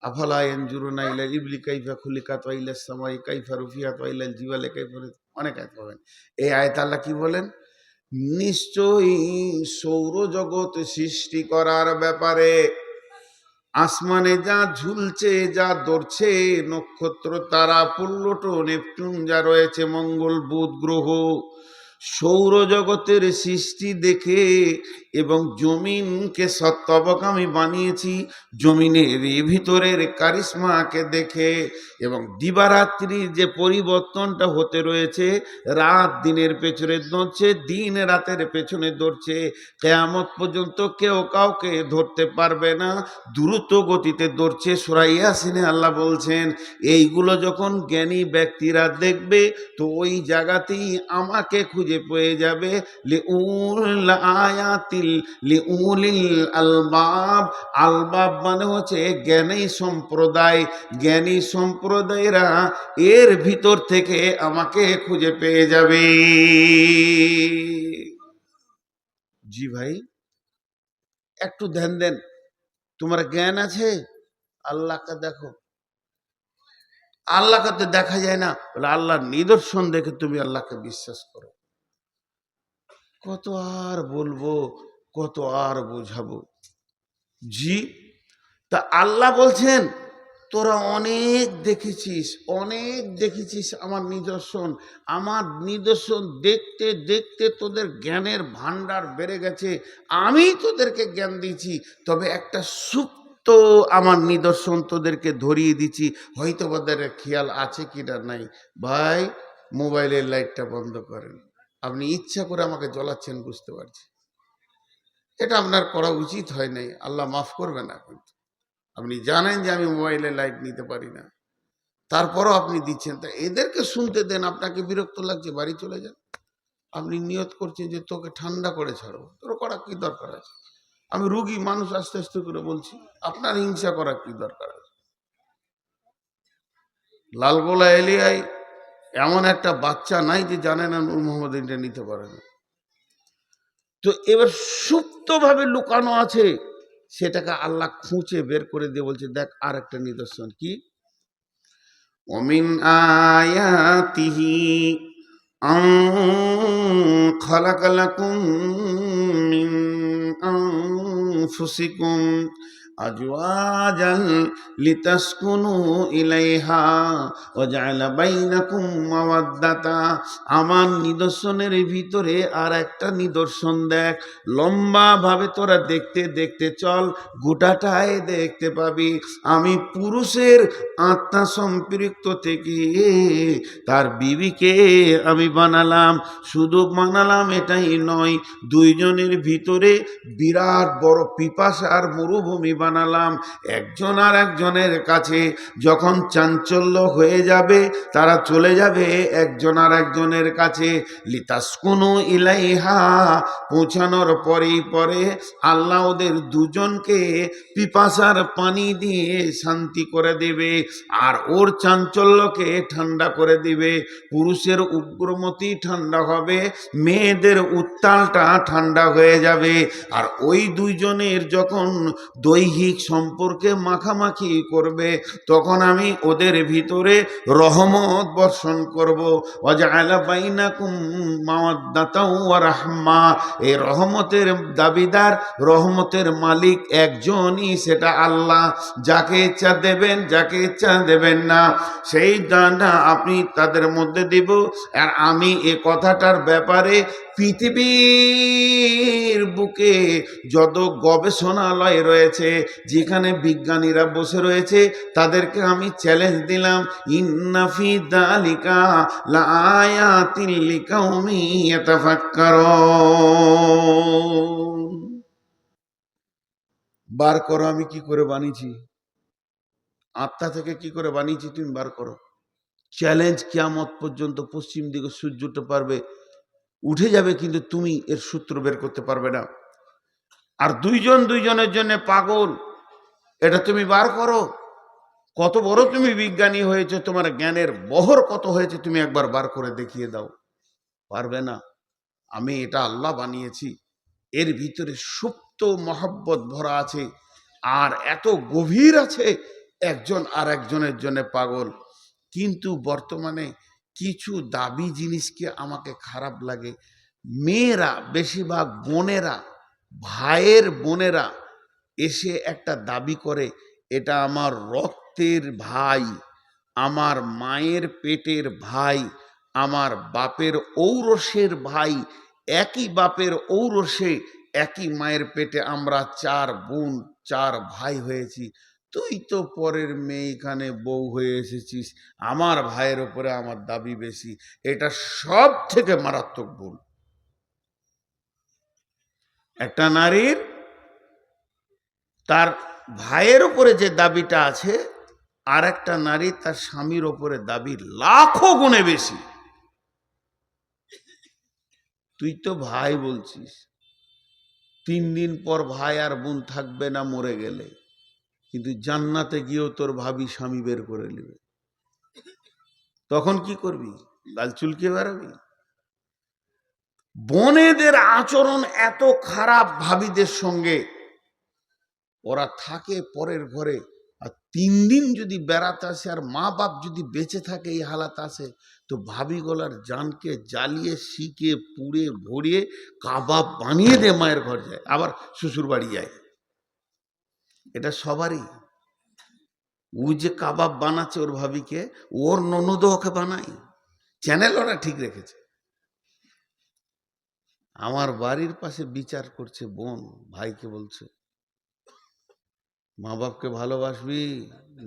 আফালা ইয়ানজুরুনা ইলাল ইবলি কাইফা খুলিকাত ওয়া ইলাস সামাই কাইফা রুফিয়াত ওয়া ইলাল জিবালি কাইফা, অনেক আয়াত পাবেন। এই আয়াতে আল্লাহ কি বলেন? নিশ্চয়ই সৌরজগৎ সৃষ্টি করার ব্যাপারে, আসমানে যা ঝুলছে, যা দৌড়ছে, নক্ষত্র, তারা, প্লুটো, নেপচুন যা রয়েছে, মঙ্গল, বুধ গ্রহ, সৌরজগতের সৃষ্টি দেখে এবং জমিনকে সত্যবক আমি বানিয়েছি, জমিনের ভিতরের কারিশমাকে দেখে এবং দিবারাত্রির যে পরিবর্তনটা হতে রয়েছে, রাত দিনের পেছনে দৌড়ছে, দিন রাতের পেছনে দৌড়ছে, কিয়ামত পর্যন্ত কেউ কাউকে ধরতে পারবে না, দ্রুত গতিতে দৌড়ছে। সূরা ইয়াসিনে আল্লাহ বলছেন এইগুলো যখন জ্ঞানী ব্যক্তিরা দেখবে তো ওই জায়গাতেই আমাকে খুঁজে পেয়ে যাবে। লিউল আয়াতিল লিউলিল আলবাব, আলবাব মানে হচ্ছে জ্ঞানী সম্প্রদায়, জ্ঞানী সম্প্রদায়রা এর ভিতর থেকে আমাকে খুঁজে পেয়ে যাবে। জি ভাই, একটু ধ্যান দেন। তোমার জ্ঞান আছে, আল্লাহকে দেখো। আল্লাহকে তো দেখা যায় না, বলে আল্লাহর নিদর্শন দেখে তুমি আল্লাহকে বিশ্বাস করো। কত আর বলবো, কত আর বোঝাবো। জি, তা আল্লাহ বলছেন তোরা অনেক দেখেছিস, অনেক দেখেছিস আমার নিদর্শন। আমার নিদর্শন দেখতে দেখতে তোদের জ্ঞানের ভান্ডার বেড়ে গেছে, আমি তোদেরকে জ্ঞান দিয়েছি। তবে একটা সুপ্ত আমার নিদর্শন তোদেরকে ধরিয়ে দিচ্ছি, হয়তো ওদের খেয়াল আছে কিনা নাই। ভাই মোবাইলের লাইটটা বন্ধ করেন। আপনি ইচ্ছা করে আমাকে জ্বলাচ্ছেন, বুঝতে পারছি, এটা আপনার করা উচিত হয় নাই, আল্লাহ মাফ করবে না। কিন্তু আপনি জানেন যে আমি মোবাইলে লাইট নিতে পারি না, তারপরও আপনি দিচ্ছেন। তা এদেরকে শুনতে দেন, আপনাকে বিরক্ত লাগছে বাড়ি চলে যান। আপনি নিয়ত করছেন যে তোকে ঠান্ডা করে ছাড়বো, তোর করা কি দরকার আছে? আমি রুগী মানুষ, আস্তে আস্তে করে বলছি, আপনার হিংসা করা কি দরকার আছে? লালগোলা এলিয়ায় এমন একটা বাচ্চা নাই যে জানে না নূর মোহাম্মদ এটা নিতে পারে না। তো এবার সুপ্তভাবে লুকানো আছে, সেটাকে আল্লাহ খুঁজে বের করে দিয়ে বলছে দেখ আর একটা নিদর্শন কি, ওমিন আয়াতিহি আন খালাকালাকুম মিন আনফুসিকুম আজওয়াজান লিতাসকুনু ইলাইহা ওয়া জাআলা বাইনাকুম মাওয়াদ্দাতা। আমার নিদর্শনের ভিতরে আর একটা নিদর্শন দেখ, লম্বা ভাবে তোরা দেখতে দেখতে চল, গোটাটাই দেখতে পাবি। আমি পুরুষের আত্মা সম্পৃক্ত থেকে তার বিবিকে আমি বানালাম। শুধু বানালাম এটাই নয়, দুইজনের ভিতরে বিরাট বড় পিপাসার মরুভূমি বানালাম। একজন আর একজনের কাছে যখন চাঞ্চল্য হয়ে যাবে, তারা চলে যাবে একজন আর একজনের কাছে। লিতাসকুনু ইলাইহা, পৌঁছানোর পরেই পরে আল্লাহ ওদের দুজনকে পিপাসার পানি দিয়ে শান্তি করে দেবে, আর ওর চাঞ্চল্যকে ঠান্ডা করে দিবে। পুরুষের উগ্রমতি ঠান্ডা হবে, মেয়েদের উত্তালটা ঠান্ডা হয়ে যাবে। আর ওই দুইজনের যখন দৈহিক সম্পর্কে মাখামাখি করবে, তখন আমি ওদের ভিতরে রহমত বর্ষণ করব। ওয়াজআলা বাইনাকুম মাওয়াদ্দাতাও ওয়া রাহমা, এই রহমতের দাবিদার, রহমতের মালিক একজনই, সেটা আল্লাহ। যাকে ইচ্ছা দেবেন, যাকে ইচ্ছা দেবেন না, সেই দানটা আপনি তাদের মধ্যে দিব। আর আমি এ কথাটার ব্যাপারে পৃথিবীর বুকে যত গবেষণালয় রয়েছে, যেখানে বিজ্ঞানীরা বসে রয়েছে, তাদেরকে আমি চ্যালেঞ্জ দিলাম, ইন্না ফি যালিকা লাআয়াতিল লিকাউমি ইয়াতাফাক্কারুন। বার করো আমি কি করে বানিয়েছি, আত্মা থেকে কি করে বানিয়েছি, তুমি বার করো। চ্যালেঞ্জ, কিয়ামত পর্যন্ত পশ্চিম দিকে সূর্যটা পারবে উঠে যাবে, কিন্তু তুমি এর সূত্র বের করতে পারবে না। আর দুইজন দুইজনের জন্য পাগল, এটা তুমি বার করো। কত বড় তুমি বিজ্ঞানী হয়েছে, তোমার জ্ঞানের বহর কত হয়েছে, তুমি একবার বার করে দেখিয়ে দাও। পারবে না। আমি এটা আল্লাহ বানিয়েছি, এর ভিতরে সুপ্ত মহব্বত ভরা আছে, আর এত গভীর আছে, একজন আর একজনের জন্য পাগল। কিন্তু বর্তমানে কিছু দাবি জিনিসকে আমাকে খারাপ লাগে। মেয়েরা, বেশিরভাগ বোনেরা, ভাইয়ের বোনেরা এসে একটা দাবি করে, এটা আমার রক্তের ভাই, আমার মায়ের পেটের ভাই, আমার বাপের ঔরসের ভাই, একই বাপের ঔরসে একই মায়ের পেটে আমরা চার বোন চার ভাই হয়েছি। তুই তো পরের মেয়ে, এখানে বউ হয়ে এসেছিস, আমার ভাইয়ের ওপরে আমার দাবি বেশি। এটা সব থেকে মারাত্মক ভুল। একটা নারীর তার ভাইয়ের ওপরে যে দাবিটা আছে, আর একটা নারী তার স্বামীর ওপরে দাবি লাখো গুণে বেশি। তুই তো ভাই বলছিস, 3 দিন পর ভাই আর বোন থাকবে না মরে গেলে, কিন্তু জান্নাতে গিয়েও তোর ভাবি স্বামী বের করে নেবে। তখন কি করবি? গাল চুলকে বেড়াবি? বোনেদের আচরণ এত খারাপ ভাবিদের সঙ্গে, ওরা থাকে পরের ঘরে, আর 3 দিন যদি বেড়াতে আসে, আর মা বাপ যদি বেঁচে থাকে এই হালাত আসে, তো ভাবি গলার জানকে জ্বালিয়ে শিকে পুড়ে ভরিয়ে কাবাব বানিয়ে দিয়ে মায়ের ঘর যায়, আবার শ্বশুর বাড়ি যায়। এটা সবারই। ও যে কাবাব বানাচ্ছে ওর ভাবিকে, ওর ননদ ওকে বানায়। চ্যানেল ওরা ঠিক রেখেছে। আমার বাড়ির পাশে বিচার করছে বোন, ভাইকে বলছে, মা বাপকে ভালোবাসবি,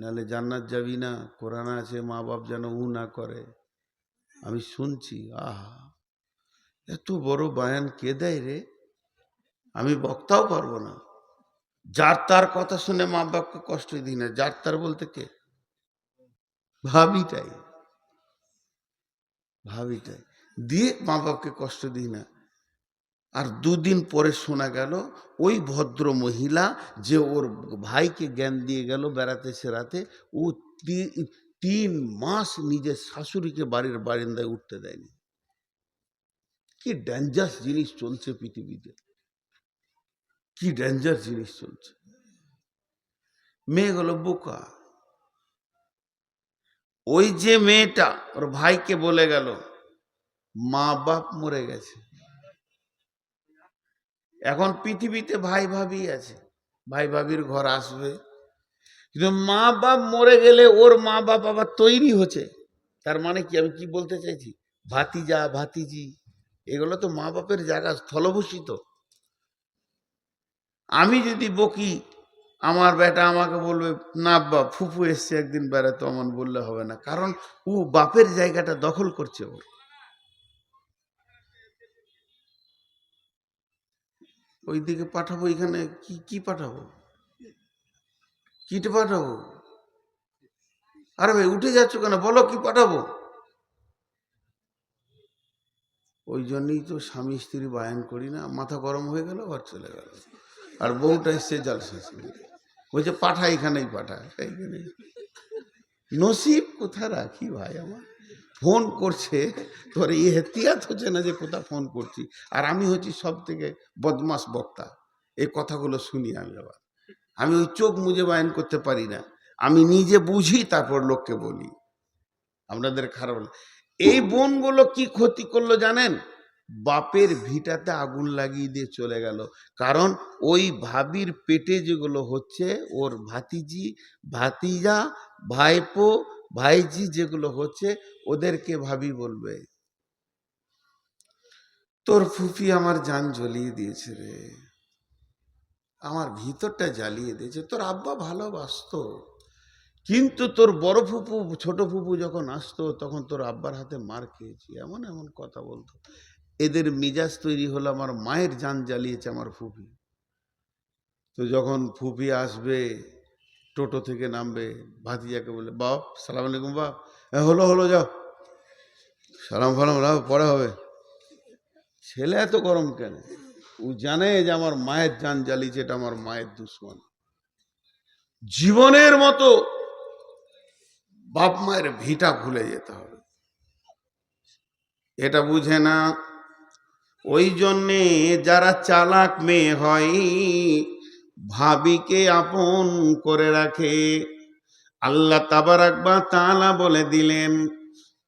নাহলে জান্নাত যাবি না। কোরআনে আছে মা বাপ যেন উ না করে। আমি শুনছি, আহা, এত বড় বায়ান কে দেয় রে? আমি বক্তাও পারবো না। যার তার কথা শুনে মা বাপকে কষ্ট দিই না। যার তার বলতে কে? ভাবিটাই, ভাবিটাই দিয়ে মা বাপকে কষ্ট দিই না। আর 2 দিন পরে শোনা গেল, ওই ভদ্র মহিলা যে ওর ভাইকে জ্ঞান দিয়ে গেল বেড়াতে সেরাতে, ও 3 মাস নিজের শাশুড়িকে বাড়ির বারান্দায় উঠতে দেয়নি। কি ডেঞ্জার জিনিস চলছে পৃথিবীতে, কি ডেঞ্জার জিনিস চলছে। মেয়েগুলো বোকা। ওই যে মেয়েটা ওর ভাইকে বলে গেল, মা বাপ মরে গেছে, এখন পৃথিবীতে ভাই ভাবি আছে, ভাই ভাবির ঘর আসবে। কিন্তু মা বাপ মরে গেলে ওর মা বাপ আবার তৈরি হচ্ছে। তার মানে কি, আমি কি বলতে চাইছি, ভাতিজা ভাতিজি এগুলো তো মা বাপের জায়গা, স্থলভূষিত। আমি যদি বকি, আমার বেটা আমাকে বলবে, না বাপ ফুফু এসছে একদিন বেড়াতে, অমন বললে হবে না, কারণ ও বাপের জায়গাটা দখল করছে। ওর ওইদিকে পাঠাবো, এখানে কি কি পাঠাবো? কিট পাঠাবো? আরে ভাই উঠে যাচ্ছ কেন, বলো কি পাঠাবো? ওই জন্যই তো স্বামী স্ত্রী বায়ান করি না, মাথা গরম হয়ে গেল ঘর চলে গেল। আর বউটা এসছে জালসা শুনে, বলছে পাঠা, এখানেই পাঠা, এইখানে। নসিব কোথা রাখি ভাই আমার, ফোন করছে তোর এহতিয়াত হচ্ছে না যে কোথা ফোন করছি, আর আমি হচ্ছি সব থেকে বদমাস বক্তা, এই কথাগুলো শুনি আমি। আবার আমি ওই চোখ মুজে বায়ান করতে পারি না, আমি নিজে বুঝি তারপর লোককে বলি। আপনাদের খারাপ লাগে। এই বোনগুলো কি ক্ষতি করলো জানেন? বাপের ভিটাতে আগুন লাগিয়ে দিয়ে চলে গেল। কারণ ওই ভাবির পেটে যেগুলো হচ্ছে, ওর ভাতিজি, ভাতিজা, ভাইপো, ভাইজি যেগুলো হচ্ছে, ওদেরকে ভাবি বলবে তোর ফুফি আমার জান জ্বলিয়ে দিয়েছে রে, আমার ভিতরটা জ্বালিয়ে দিয়েছে। তোর আব্বা ভালোবাসতো, কিন্তু তোর বড় ফুপু ছোট ফুপু যখন আসতো তখন তোর আব্বার হাতে মার খেয়েছি, এমন এমন কথা বলতো। এদের মিজাজ তৈরি হলো আমার মায়ের জান জ্বালিয়েছে আমার ফুপি। তো যখন ফুপি আসবে, টোটো থেকে নামবে, ভাতিজাকে বলে বাপ সালাম আলাইকুম, বাপ হলো হলো যাও, সালাম ফালাম রাও, পরে হবে। ছেলে এত গরম কেন? ও জানে যে আমার মায়ের জান জ্বালিয়েছে, এটা আমার মায়ের দুশ্মন। জীবনের মতো বাপ মায়ের ভিটা ভুলে যেতে হবে, এটা বুঝে না। ওই জন্যে যারা চালাক মেয়ে হয়, ভাবিকে আপন করে রাখে। আল্লাহ তাবারাক ওয়া তাআলা বলে দিলেন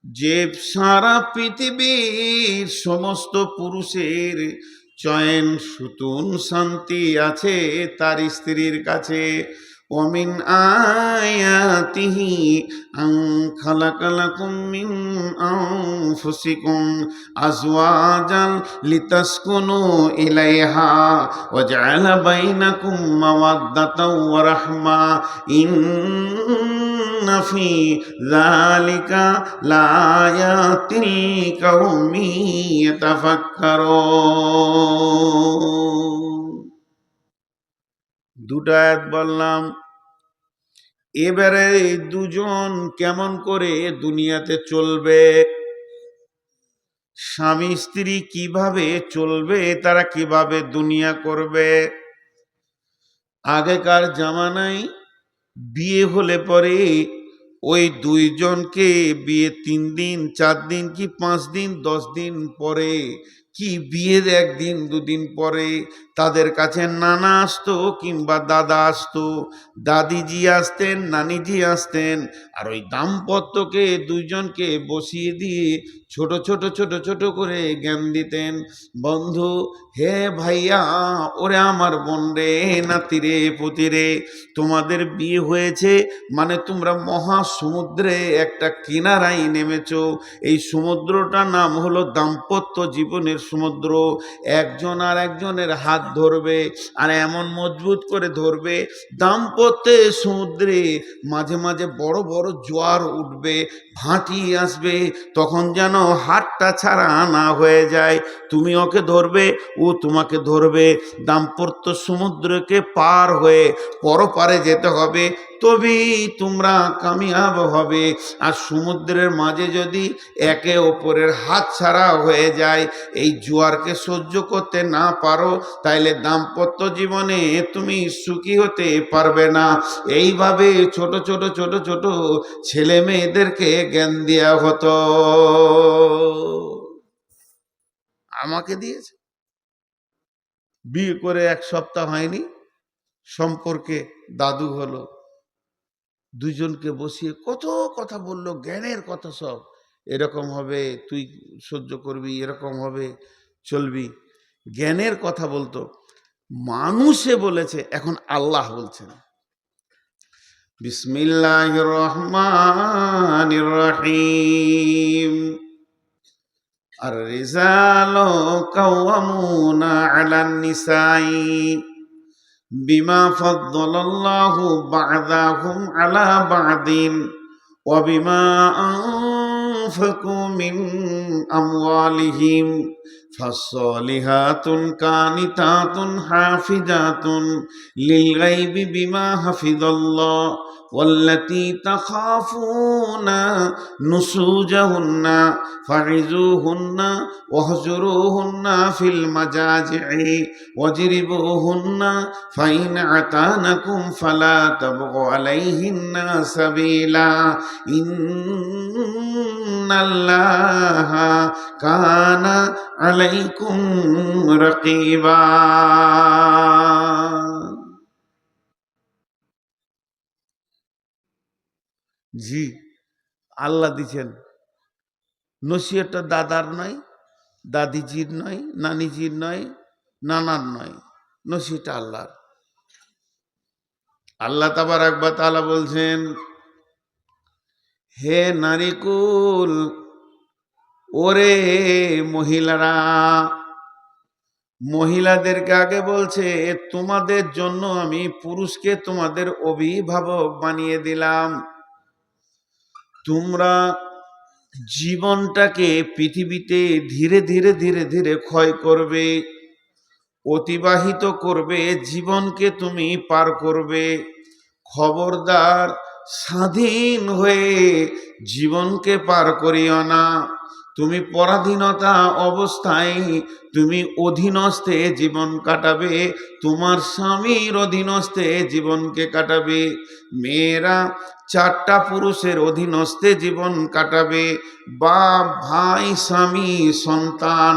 যে সারা পৃথিবীর সমস্ত পুরুষের চয়ন সুতুন শান্তি আছে তার স্ত্রীর কাছে। ওমিন আয়াতিহি আন খালাকালাকুম মিন আনফুসিকুম আজওয়াজান লিতাসকুনু ইলাইহা ওয়া জাআলা বাইনাকুম মাওয়াদ্দাতাও ওয়া রাহমা ইন্না ফি যালিকা লায়াতিল লিকাউমি ইয়াতাফাক্কারুন। দুটো আয়াত বললাম। এবারে দুজন কেমন করে দুনিয়াতে চলবে, স্বামী স্ত্রী কিভাবে চলবে, তারা কিভাবে দুনিয়া করবে। আগেকার জামানায় বিয়ে হলে পরে ওই দুইজনকে বিয়ে 3 দিন 4 দিন কি 5 দিন 10 দিন পরে, কি বিয়ের 1 দিন 2 দিন পরে তাদের কাছে নানা আসতো কিংবা দাদা আসতো, দাদিজি আসতেন, নানিজি আসতেন। আর ওই দাম্পত্যকে দুইজনকে বসিয়ে দিয়ে ছোট ছোট ছোট ছোট করে জ্ঞান দিতেন। বন্ধু, হে ভাইয়া, ওরে আমার বোন রে, নাতিরে পুতিরে, তোমাদের বিয়ে হয়েছে মানে তোমরা মহা সমুদ্রে একটা কিনারায় নেমেছো। এই সমুদ্রটার নাম হলো দাম্পত্য জীবনের সমুদ্র। একজন আর একজনের হাত ধরবে, আর এমন মজবুত করে ধরবে, দাম্পত্যের সমুদ্রে মাঝে মাঝে বড় বড় জোয়ার উঠবে, ভাটি আসবে, তখন যেন হাতটা ছাড়া না হয়ে যায়। তুমি ওকে ধরবে, ও তোমাকে ধরবে, দাম্পত্য সমুদ্রকে পার হয়ে পরপারে যেতে হবে, তবেই তোমরা কামিয়াব হবে। আর সমুদ্রের মাঝে যদি একে অপরের হাত ছাড়া হয়ে যায়, এই জোয়ারকে সহ্য করতে না পারো, তাইলে দাম্পত্য জীবনে তুমি সুখী হতে পারবে না। এইভাবে ছোট ছোট ছোট ছোট ছেলে মেয়েদেরকে জ্ঞান দেওয়া হতো। আমাকে দিয়েছে, বিয়ে করে 1 সপ্তাহ হয়নি, সম্পর্কে দাদু হলো, দুজনকে বসিয়ে কত কথা বললো, জ্ঞানের কথা সব। এরকম হবে, তুই সহ্য করবি, এরকম হবে, চলবি, জ্ঞানের কথা বলতো। মানুষে বলেছে, এখন আল্লাহ বলছেন বিসমিল্লাহির রহমানির রহিম আর রিজালু কাওয়ামুনা আলান নিসাই বিমা ফাদ্দালাল্লাহু বা'দাহুম আলা বা'দিন ওয়া বিমা আনফাকু মিন আমওয়ালিহিম ফাসসালিহাতুন কানিতাতুন হাফিজাতুন লিল গায়বি বিমা হাফিজাল্লাহ ওয়াল্লাতী তাখাফুনা নুশুজাহুন্না ফাইজুহুন্না ওয়াহজুরুহুন্না ফিল মাজাজি'i ওয়াজরিবুহুন্না ফাইন আতানাকুম ফালা তাবগু আলাইহিন্না সাবিলা ইন্নাল্লাহা কানা আলাইকুম রাকিবা। জি, আল্লাহ দিচ্ছেন। নসিহতটা দাদার নয়, দাদিজির নয়, নানিজির নয়, নানার নয়, নসিহতটা আল্লাহর। আল্লাহ তাবারক ওয়া তাআলা বলছেন, হে নারীকুল, ওরে মহিলারা, মহিলাদেরকে আগে বলছে তোমাদের জন্য আমি পুরুষকে তোমাদের অভিভাবক বানিয়ে দিলাম। তোমরা জীবনটাকে পৃথিবীতে ধীরে ধীরে ধীরে ধীরে ক্ষয় করবে, অতিবাহিত করবে, জীবনকে তুমি পার করবে। খবরদার, স্বাধীন হয়ে জীবনকে পার করিও না। তুমি পরাধীনতা অবস্থায় তুমি অধীনস্থে জীবন কাটাবে, তোমার স্বামীর অধীনস্থে জীবনকে কাটাবে। মেয়েরা চারটা পুরুষের অধীনস্থে জীবন কাটাবে, বাপ, ভাই, স্বামী, সন্তান,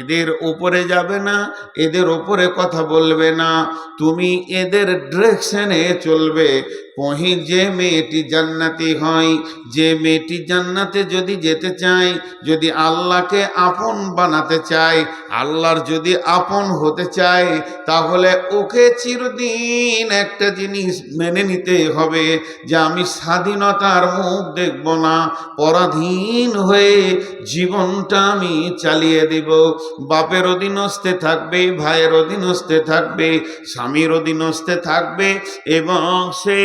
এদের ওপরে যাবে না, এদের ওপরে কথা বলবে না, তুমি এদের ডিরেকশনে চলবে। যে মেয়েটি জান্নাতি হয়, যে মেয়েটি জান্নাতে যদি যেতে চায়, যদি আল্লাহকে আপন বানাতে চায়, আল্লাহর যদি আপন হতে চায়, তাহলে ওকে চিরদিন একটা জিনিস মেনে নিতে হবে যে আমি স্বাধীনতার মুখ দেখব না, পরাধীন হয়ে জীবনটা আমি চালিয়ে দেব। বাপের অধীনস্থে থাকবে, ভাইয়ের অধীনস্থে থাকবে, স্বামীর অধীনস্থে থাকবে, এবং সে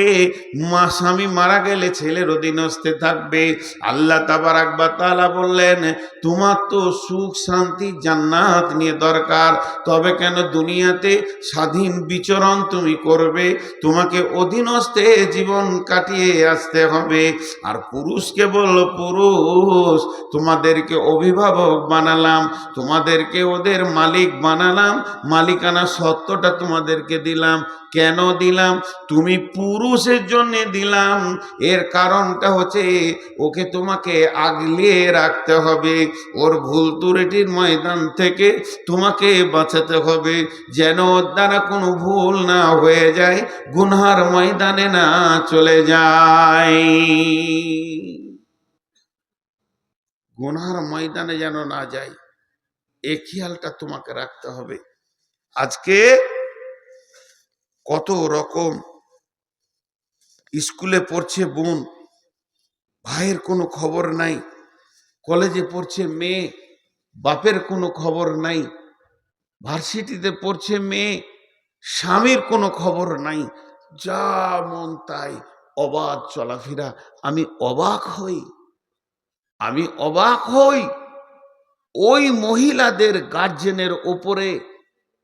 স্বামী মারা গেলে ছেলের অধীনস্থে থাকবে। আল্লাহ তাবারক ওয়া তাআলা বললেন, তোমার তো সুখ শান্তি জান্নাত নিয়ে দরকার, তবে কেন দুনিয়াতে স্বাধীন বিচরণ তুমি করবে, তোমাকে অধীনস্থে জীবন কাটিয়ে আসতে হবে। আর পুরুষকে বলল, পুরুষ, তোমাদেরকে অভিভাবক বানালাম, তোমাদেরকে ওদের মালিক বানালাম, মালিকানা সত্ত্বটা তোমাদেরকে দিলাম। কেন দিলাম? তুমি পুরুষের জন্য দিলাম। এর কারণটা হচ্ছে ওকে তোমাকে আগলিয়ে রাখতে হবে, ওর ভুল ত্রুটির ময়দান থেকে তোমাকে বাঁচাতে হবে, যেন ওর দ্বারা কোনো ভুল না হয়ে যায়, গুনহার ময়দানে না চলে যায়, গুনহার ময়দানে যেন না যায়, এ খেয়ালটা তোমাকে রাখতে হবে। আজকে কত রকম স্কুলে পড়ছে বোন, ভাইয়ের কোনো খবর নাই, কলেজে পড়ছে মেয়ে, বাপের কোনো খবর নাই, ভার্সিটিতে পড়ছে মেয়ে, স্বামীর কোনো খবর নাই, যা মন তাই অবাধ চলাফেরা। আমি অবাক হই, আমি অবাক হই ওই মহিলাদের গার্জেনের ওপরে,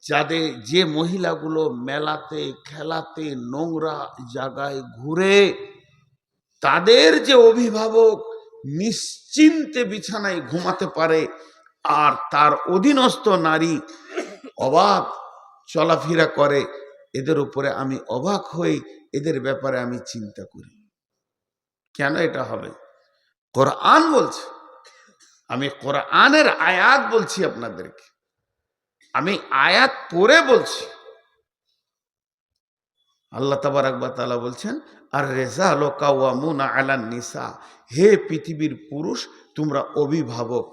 যাদের, যে মহিলাগুলো মেলাতে খেলাতে নোংরা জায়গায় ঘুরে, তাদের যে অভিভাবক নিশ্চিন্তে বিছানায় ঘুমাতে পারে, আর তার অধীনস্থ নারী অবাক চলাফেরা করে, এদের উপরে আমি অবাক হই, এদের ব্যাপারে আমি চিন্তা করি কেন এটা হবে। কোরআন বলছে, আমি কোরআনের আয়াত বলছি আপনাদেরকে, আমি আয়াত পড়ে বলছি। আল্লাহ তাবারক ওয়া তাআলা বলছেন, আর রিজালু কাওয়ামুনা আলান নিসা, হে পৃথিবীর পুরুষ, তোমরা অভিভাবক।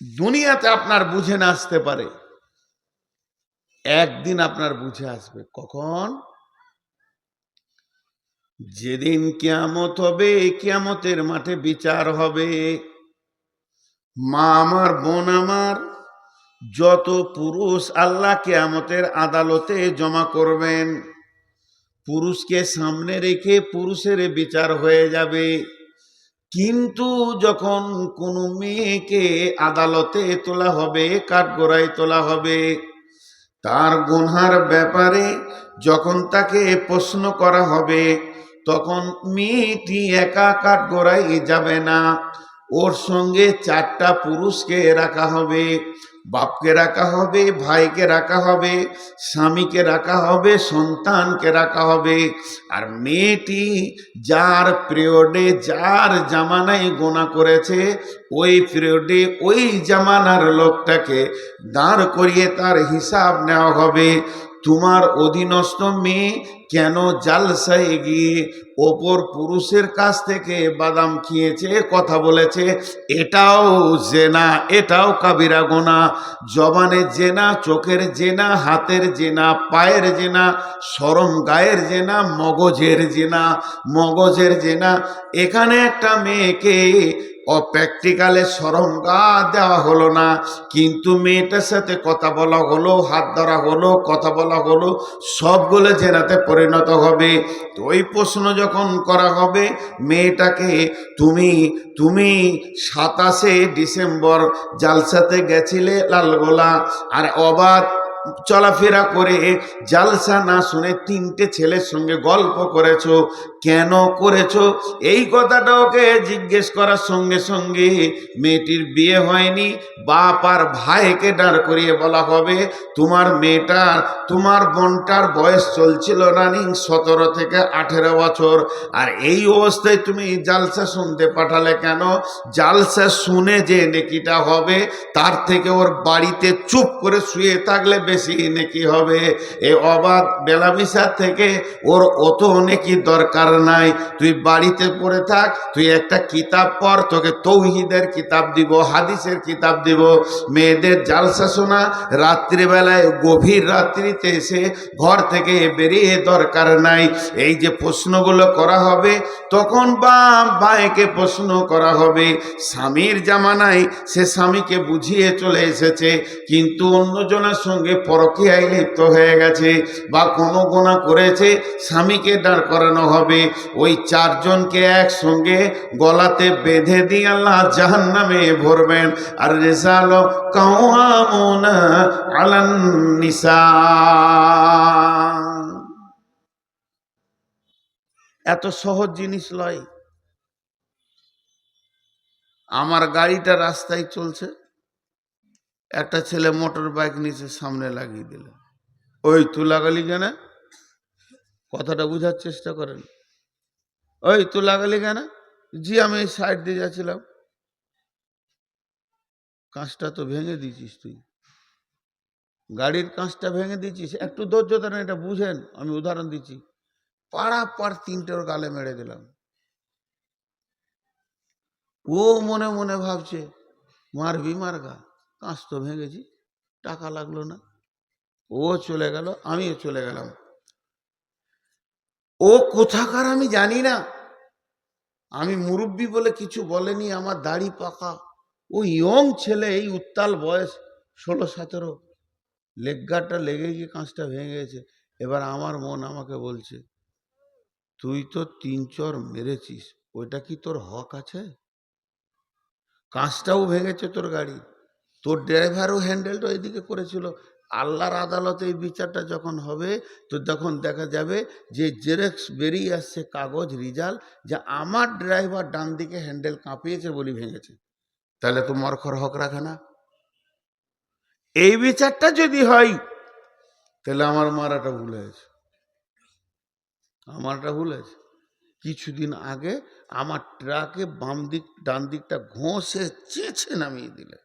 দুনিয়াতে আপনার বুঝে না আসতে পারে, একদিন আপনার বুঝে আসবে। কখন? যেদিন কিয়ামত হবে, কিয়ামতের মাঠে বিচার হবে। মা আমার, বোন আমার, যত পুরুষ আল্লাহ কিয়ামতের আদালতে জমা করবেন, পুরুষকে সামনে রেখে পুরুষের বিচার হয়ে যাবে। কিন্তু যখন কোনো মেয়েকে আদালতে তোলা হবে, কাঠগড়ায় তোলা হবে, তার গুনহার ব্যাপারে যখন তাকে প্রশ্ন করা হবে, তখন মেয়েটি একা কাঠগড়ায় যাবে না, ওর সঙ্গে চারটা পুরুষকে রাখা হবে। বাপকে রাখা হবে, ভাইকে রাখা হবে, স্বামীকে রাখা হবে, সন্তানকে রাখা হবে। আর মেয়েটি যার পিরিয়ডে, যার জামানায় গোনা করেছে, ওই পিরিয়ডে ওই জামানার লোকটাকে দাঁড় করিয়ে তার হিসাব নেওয়া হবে। তোমার অধীনস্থ মেয়ে কেন জালসায় গিয়ে অপর পুরুষের কাছ থেকে বাদাম খেয়েছে, কথা বলেছে, এটাও জেনা, এটাও কাবিরা গোনা। জবানের জেনা, চোখের জেনা, হাতের জেনা, পায়ের জেনা, শরম গায়ের জেনা, মগজের জেনা, মগজের জেনা। এখানে একটা মেয়েকে প্র্যাকটিক্যালে শরম গা দেওয়া হলো না, কিন্তু মেয়েটার সাথে কথা বলা হলো, হাত ধরা হলো, কথা বলা হলো, সবগুলো জেনাতে পরিণত হবে। তো ওই প্রশ্ন যখন করা হবে মেয়েটাকে, তুমি তুমি 27শে ডিসেম্বর জালসাতে গেছিলে লালগোলা, আর অবাধ চলাফেরা করে জালসা না শুনে তিনটে ছেলের সঙ্গে গল্প করেছো, কেন করেছো? এই কথাটা ওকে জিজ্ঞেস করার সঙ্গে সঙ্গে মেয়েটির বিয়ে হয়নি, বাপ আর ভাইকে দাঁড় করিয়ে বলা হবে, তোমার মেয়েটার, তোমার বোনটার বয়স চলছিল রানিং 17 থেকে 18 বছর, আর এই অবস্থায় তুমি জালসা শুনতে পাঠালে কেন? জালসা শুনে যে নেকিটা হবে, তার থেকে ওর বাড়িতে চুপ করে শুয়ে থাকলে বেশি নেকি হবে। এই অবাধ বেলামিশার থেকে ওর অত নেকি দরকার নাই। তুই বাড়িতে পড়ে থাক, তুই একটা কিতাব পড়, তোকে তৌহিদের কিতাব দিব, হাদিসের কিতাব দিব। মেয়েদের জালসা শোনা রাত্রিবেলায়, গভীর রাত্রিতে এসে ঘর থেকে বেরিয়ে দরকার নাই। এই যে প্রশ্নগুলো করা হবে, তখন বাপ ভাইকে প্রশ্ন করা হবে। স্বামীর জামানায় সে স্বামীকে বুঝিয়ে চলে এসেছে, কিন্তু অন্যজনের সঙ্গে পরকীয়ায় লিপ্ত হয়ে গেছে বা কোনো গোনা করেছে, স্বামীকে দাঁড় করানো হবে। ওই চারজনকে একসঙ্গে গলাতে বেঁধে দিয়ে আল্লাহ জাহান্নামে ভরবেন। আর রিজাল কাওয়ামুনা আলান নিসা। এত সহজ জিনিস লয়। আমার গাড়িটা রাস্তায় চলছে, একটা ছেলে মোটর বাইক নিচে সামনে লাগিয়ে দিল। ওই তুই লাগালি কেন? কথাটা বুঝার চেষ্টা করেন। ওই তুই লাগালি কেন? জি আমি এই সাইড দিয়ে যাচ্ছিলাম। কাঁচটা তো ভেঙে দিয়েছিস তুই, গাড়ির কাঁচটা ভেঙে দিয়েছিস, একটু ধৈর্য ধরেন, এটা বুঝেন, আমি উদাহরণ দিচ্ছি। পাড়া পাড় তিনটে ওর গালে মেরে দিলাম। ও মনে মনে ভাবছে মারবি মারগা, কাঁচ তো ভেঙেছি, টাকা লাগলো না। ও চলে গেল, আমিও চলে গেলাম। ও কোথাকার আমি জানি না, আমি মুরব্বি বলে কিছু বলেনি, আমার দাড়ি পাকা। ও ইয়ং ছেলে, এই উত্তাল বয়স 16-17, লেগগাটা লেগে গিয়ে কাঁচটা ভেঙে গেছে। এবার আমার মন আমাকে বলছে, তুই তো 3 চর মেরেছিস, ওইটা কি তোর হক আছে? কাঁচটাও ভেঙেছে তোর গাড়ি, তোর ড্রাইভারও হ্যান্ডেলটা ওইদিকে করেছিল। আল্লাহর আদালতে এই বিচারটা যখন হবে, তো তখন দেখা যাবে যে জেরক্স বেরিয়ে আসছে, কাগজ, রিজাল্ট, যে আমার ড্রাইভার ডান দিকে হ্যান্ডেল কাঁপিয়েছে বলি ভেঙেছে। তাহলে তো মরখর হক রাখে না। এই বিচারটা যদি হয়, তাহলে আমার মারাটা ভুল হয়েছে, আমারটা ভুল হয়েছে। কিছুদিন আগে আমার ট্রাকে বাম দিক ডান দিকটা ঘষে চেঁচে নামিয়ে দিলে,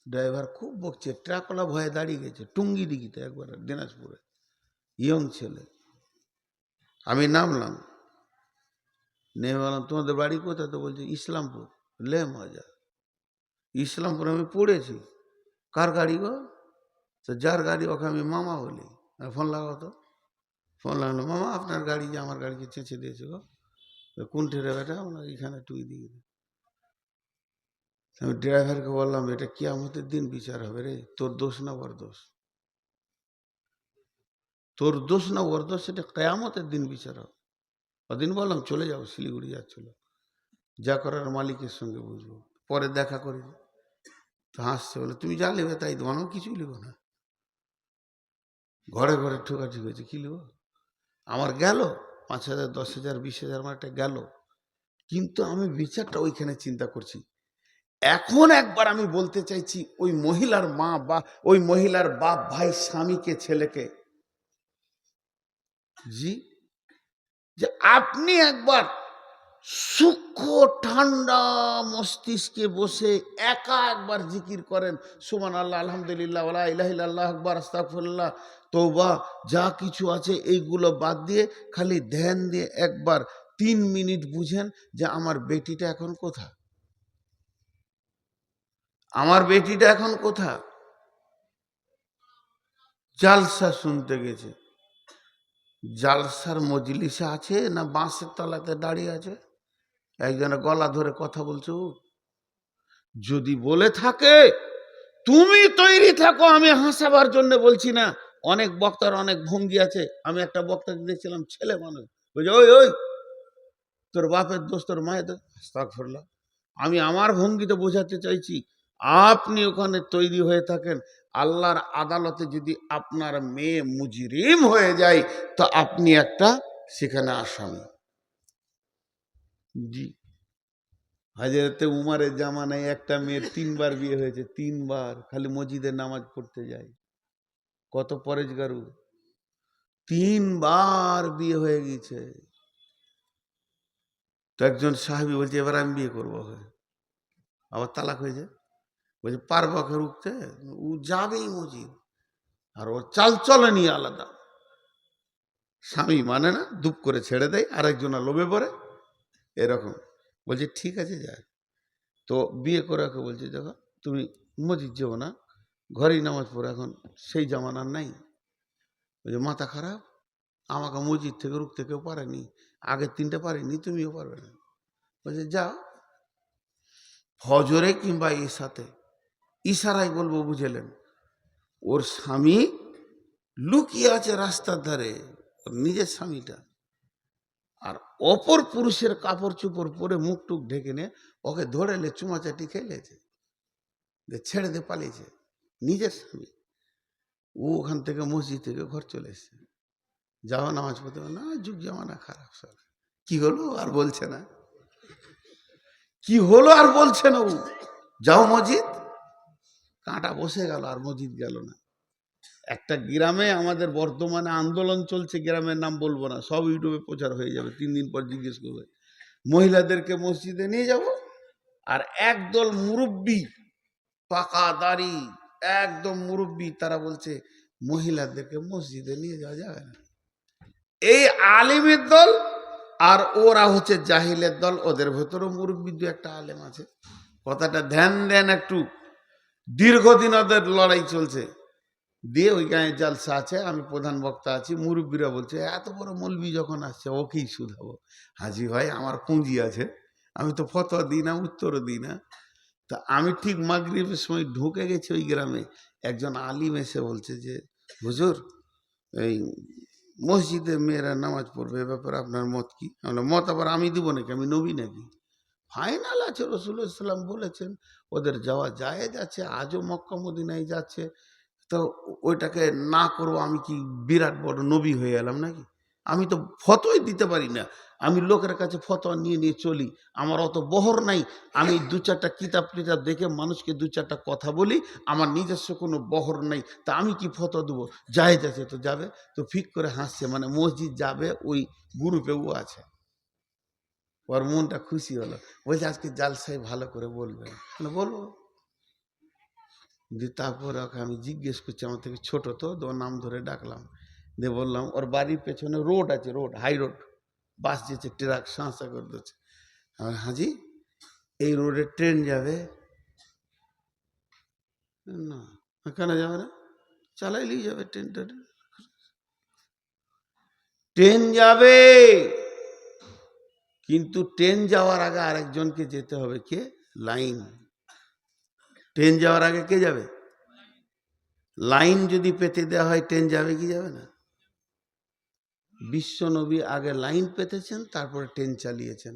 ড্রাইভার খুব বকছে, ট্রাকওয়ালা ভয়ে দাঁড়িয়ে গেছে টুঙ্গি দিঘিতে, একবার দিনাজপুরে, ইয়ং ছেলে। আমি নামলাম, নেমে বললাম তোমাদের বাড়ি কোথায়? তো বলছে ইসলামপুর। লে মজা, ইসলামপুর আমি পড়েছি। কার গাড়ি গো? তো যার গাড়ি ওকে আমি মামা বলি। ফোন লাগাও তো। ফোন লাগালো, মামা আপনার গাড়ি যে আমার গাড়িকে চেঁচে দিয়েছে গো। কোন ঠেরে বেটা? আমরা এখানে টুই দিকে। আমি ড্রাইভারকে বললাম, এটা কিয়ামতের দিন বিচার হবে রে, তোর দোষ না ওর দোষ, তোর দোষ না ওর দোষ, সেটা কেয়ামতের দিন বিচার হবে। ওদিন বললাম চলে যাও, শিলিগুড়ি যাচ্ছিল। যা করার মালিকের সঙ্গে বুঝবো, পরে দেখা করে। তো হাসছে, বলে তুমি যা নেবে তাই দেবো, আমার কিছুই নেবো না। ঘরে ঘরে ঠোকাঠুকি হয়েছে, কি নেবো? আমার গেল 5,000, 10,000, 20,000 আমার একটা গেল, কিন্তু আমি বিচারটা ওইখানে চিন্তা করছি। এখন একবার আমি বলতে চাইছি ওই মহিলার মা বা ওই মহিলার বাপ ভাই স্বামীকে ছেলেকে, জি, যে আপনি একবার সূক্ষ্ম ঠান্ডা মস্তিষ্কে বসে একা একবার জিকির করেন, সুবহানাল্লাহ, আলহামদুলিল্লাহ, ওয়া লা ইলাহা ইল্লাল্লাহ, আকবার, আস্তাগফিরুল্লাহ, তওবা, যা কিছু আছে এইগুলো বাদ দিয়ে খালি ধ্যান দিয়ে একবার 3 মিনিট বুঝেন যে আমার বেটিটা এখন কোথায়, আমার বেটিটা এখন কোথায়। জালসা শুনতে গেছে, জালসার মজলিসে আছে না বাঁশের তলাতে দাঁড়িয়ে আছে, একজনের গলা ধরে কথা বলছে। যদি বলে থাকে তুমি তৈরি থাকো, আমি হাসাবার জন্য বলছি না, অনেক বক্তার অনেক ভঙ্গি আছে। আমি একটা বক্তাকে দেখছিলাম, ছেলে মানুষ, বলছে ওই ওই তোর বাপের দোষ, তোর মায়ের দোষ, আস্তাগফিরুল্লাহ। আমি আমার ভঙ্গিতে বোঝাতে চাইছি, আপনি ওখানে তৈরি হয়ে থাকেন, আল্লাহর আদালতে যদি আপনার মেয়ে মুজরিম হয়ে যায়, তো আপনি একটা সেখানে আসামি। জি, হাজরতে উমারের জামানায় একটা মেয়ের 3বার বিয়ে হয়েছে, 3বার, খালি মসজিদে নামাজ পড়তে যায়। কত পরেজগারু, 3বার বিয়ে হয়ে গেছে। তো একজন সাহাবী বলছে এবার আমি বিয়ে করবো, আবার তালাক হয়েছে। বলছে পারবো কে রুখতে, ও যাবেই মসজিদ, আর ওর চাল চলনি আলাদা। স্বামী মানে না, দুপ করে ছেড়ে দেয়, আরেকজনা লোভে পড়ে এরকম। বলছে ঠিক আছে যায়। তো বিয়ে করে ওকে বলছে দেখো তুমি মসজিদ যাবো না, ঘরেই নামাজ পড়ো, এখন সেই জামানার নাই। বলছে মাথা খারাপ, আমাকে মসজিদ থেকে রুখতে কেউ পারেনি, আগের 3টে পারেনি, তুমিও পারবে না। বলছে যাও, ফজরে কিংবা ঈশাতে, ইশারায় বলবো বুঝেলেন। ওর স্বামী লুকিয়ে আছে রাস্তার ধারে, ওর নিজের স্বামীটা, আর অপর পুরুষের কাপড় চোপড় পরে মুখ টুক ঢেকে নিয়ে ওকে ধরেলে চুমাচাটি খেলেছে, ছেড়ে দিয়ে পালিয়েছে নিজের স্বামী। ও ওখান থেকে মসজিদ থেকে ঘর চলে এসছে, যাওয়া নামাজ পড়তে না, যুগ জামানা খারাপ সব। কি হলো আর বলছে না, কি হলো আর বলছে না, ও যাও মসজিদ, কাঁটা বসে গেল আর মসজিদ গেল না। একটা গ্রামে আমাদের বর্তমানে আন্দোলন চলছে, গ্রামের নাম বলবো না, সব ইউটিউবে প্রচার হয়ে যাবে, 3 দিন পর জিজ্ঞেস করবে। মহিলাদেরকে মসজিদে নিয়ে যাব, আর একদল মুরব্বী, পাকা দাড়ি, একদম মুরব্বী, তারা বলছে মহিলাদেরকে মসজিদে নিয়ে যাওয়া যাবে না। এই আলিমের দল আর ওরা হচ্ছে জাহিলের দল, ওদের ভেতরেও মুরব্বী 2-1টা আলেম আছে। কথাটা ধ্যান দেন একটু, দীর্ঘদিন ওদের লড়াই চলছে। দিয়ে ওই গায়ে জালসা আছে, আমি প্রধান বক্তা আছি, মুরব্বীরা বলছে এত বড় মৌলবি যখন আসছে ওকেই শুধাবো। হাজি ভাই আমার পুঁজি আছে, আমি তো ফতোয়া দিই না, উত্তরও দিই না। তা আমি ঠিক মাগরিবের সময় ঢুকে গেছি ওই গ্রামে, একজন আলিম এসে বলছে যে হুজুর, এই মসজিদে মেয়েরা নামাজ পড়বে, এ ব্যাপারে আপনার মত কি? মত আবার আমি দিব নাকি, আমি নবী নাকি? ফাইনাল আছে, রাসূলুল্লাহ সাল্লাল্লাহু আলাইহি ওয়াসাল্লাম বলেছেন ওদের যাওয়া জায়েজ আছে, আজও মক্কা মদিনায় যাচ্ছে। তো ওইটাকে না করবো, আমি কি বিরাট বড় নবী হয়ে এলাম নাকি? আমি তো ফতোয়াই দিতে পারি না, আমি লোকের কাছে ফতোয়া নিয়ে নিয়ে চলি, আমার অত বহর নাই। আমি 2-4টা কিতাব টিতাব দেখে মানুষকে 2-4টা কথা বলি, আমার নিজস্ব কোনো বহর নাই। তা আমি কি ফতোয়া দেবো? জায়েজ আছে তো যাবে। তো ফিক করে হাসছে, মানে মসজিদ যাবে, ওই গ্রুপে ও আছে। ওর মনটা খুশি হলো, বলছে আজকে জালসাই ভালো করে বলবে, বলবো। দিয়ে তারপরে ওকে আমি জিজ্ঞেস করছি, আমার থেকে ছোট তো, ওর নাম ধরে ডাকলাম, দিয়ে বললাম ওর বাড়ির পেছনে রোড আছে, রোড হাই রোড, বাস যেছে, ট্রাক সাঁসা করে দিচ্ছে। হাজি এই রোডে ট্রেন যাবে না? কেন যাবে না? চালাইলেই যাবে ট্রেনটা, ট্রেন যাবে, কিন্তু ট্রেন যাওয়ার আগে আরেকজনকে যেতে হবে, কে? লাইন। ট্রেন যাওয়ার আগে কে যাবে? লাইন যদি পেতে দেওয়া হয় ট্রেন যাবে কি যাবে না? বিশ্ব নবী আগে লাইন পেতেছেন, তারপরে ট্রেন চালিয়েছেন।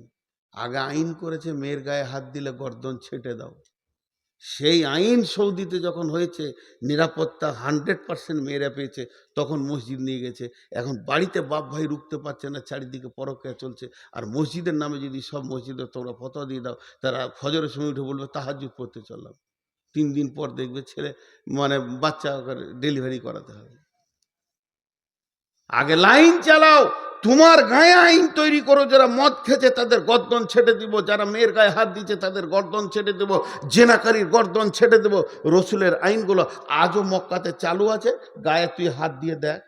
আগে আইন করেছে মেয়ের গায়ে হাত দিলে গর্দন ছেটে দাও। সেই আইন সৌদিতে যখন হয়েছে, নিরাপত্তা 100% মেয়েরা পেয়েছে, তখন মসজিদ নিয়ে গেছে। এখন বাড়িতে বাপ ভাই রুখতে পারছে না, চারিদিকে পরকীয়া চলছে। আর মসজিদের নামে যদি সব মসজিদে তোমরা ফতোয়া দিয়ে দাও, তারা ফজরের সময় উঠে বলবে তাহাজ্জুদ পড়তে চললাম। 3 দিন পর দেখবে ছেলে বাচ্চা ডেলিভারি করাতে হবে। আগে লাইন চালাও, তোমার গায়ে আইন তৈরি করো, যারা মদ খেয়েছে তাদের গর্দন ছেটে দিব, যারা মেয়ের গায়ে হাত দিচ্ছে তাদের গর্দন ছেটে দেব, জেনাকারীর গর্দন ছেটে দেব। রসুলের আইনগুলো আজও মক্কাতে চালু আছে। গায়ে তুই হাত দিয়ে দেখ,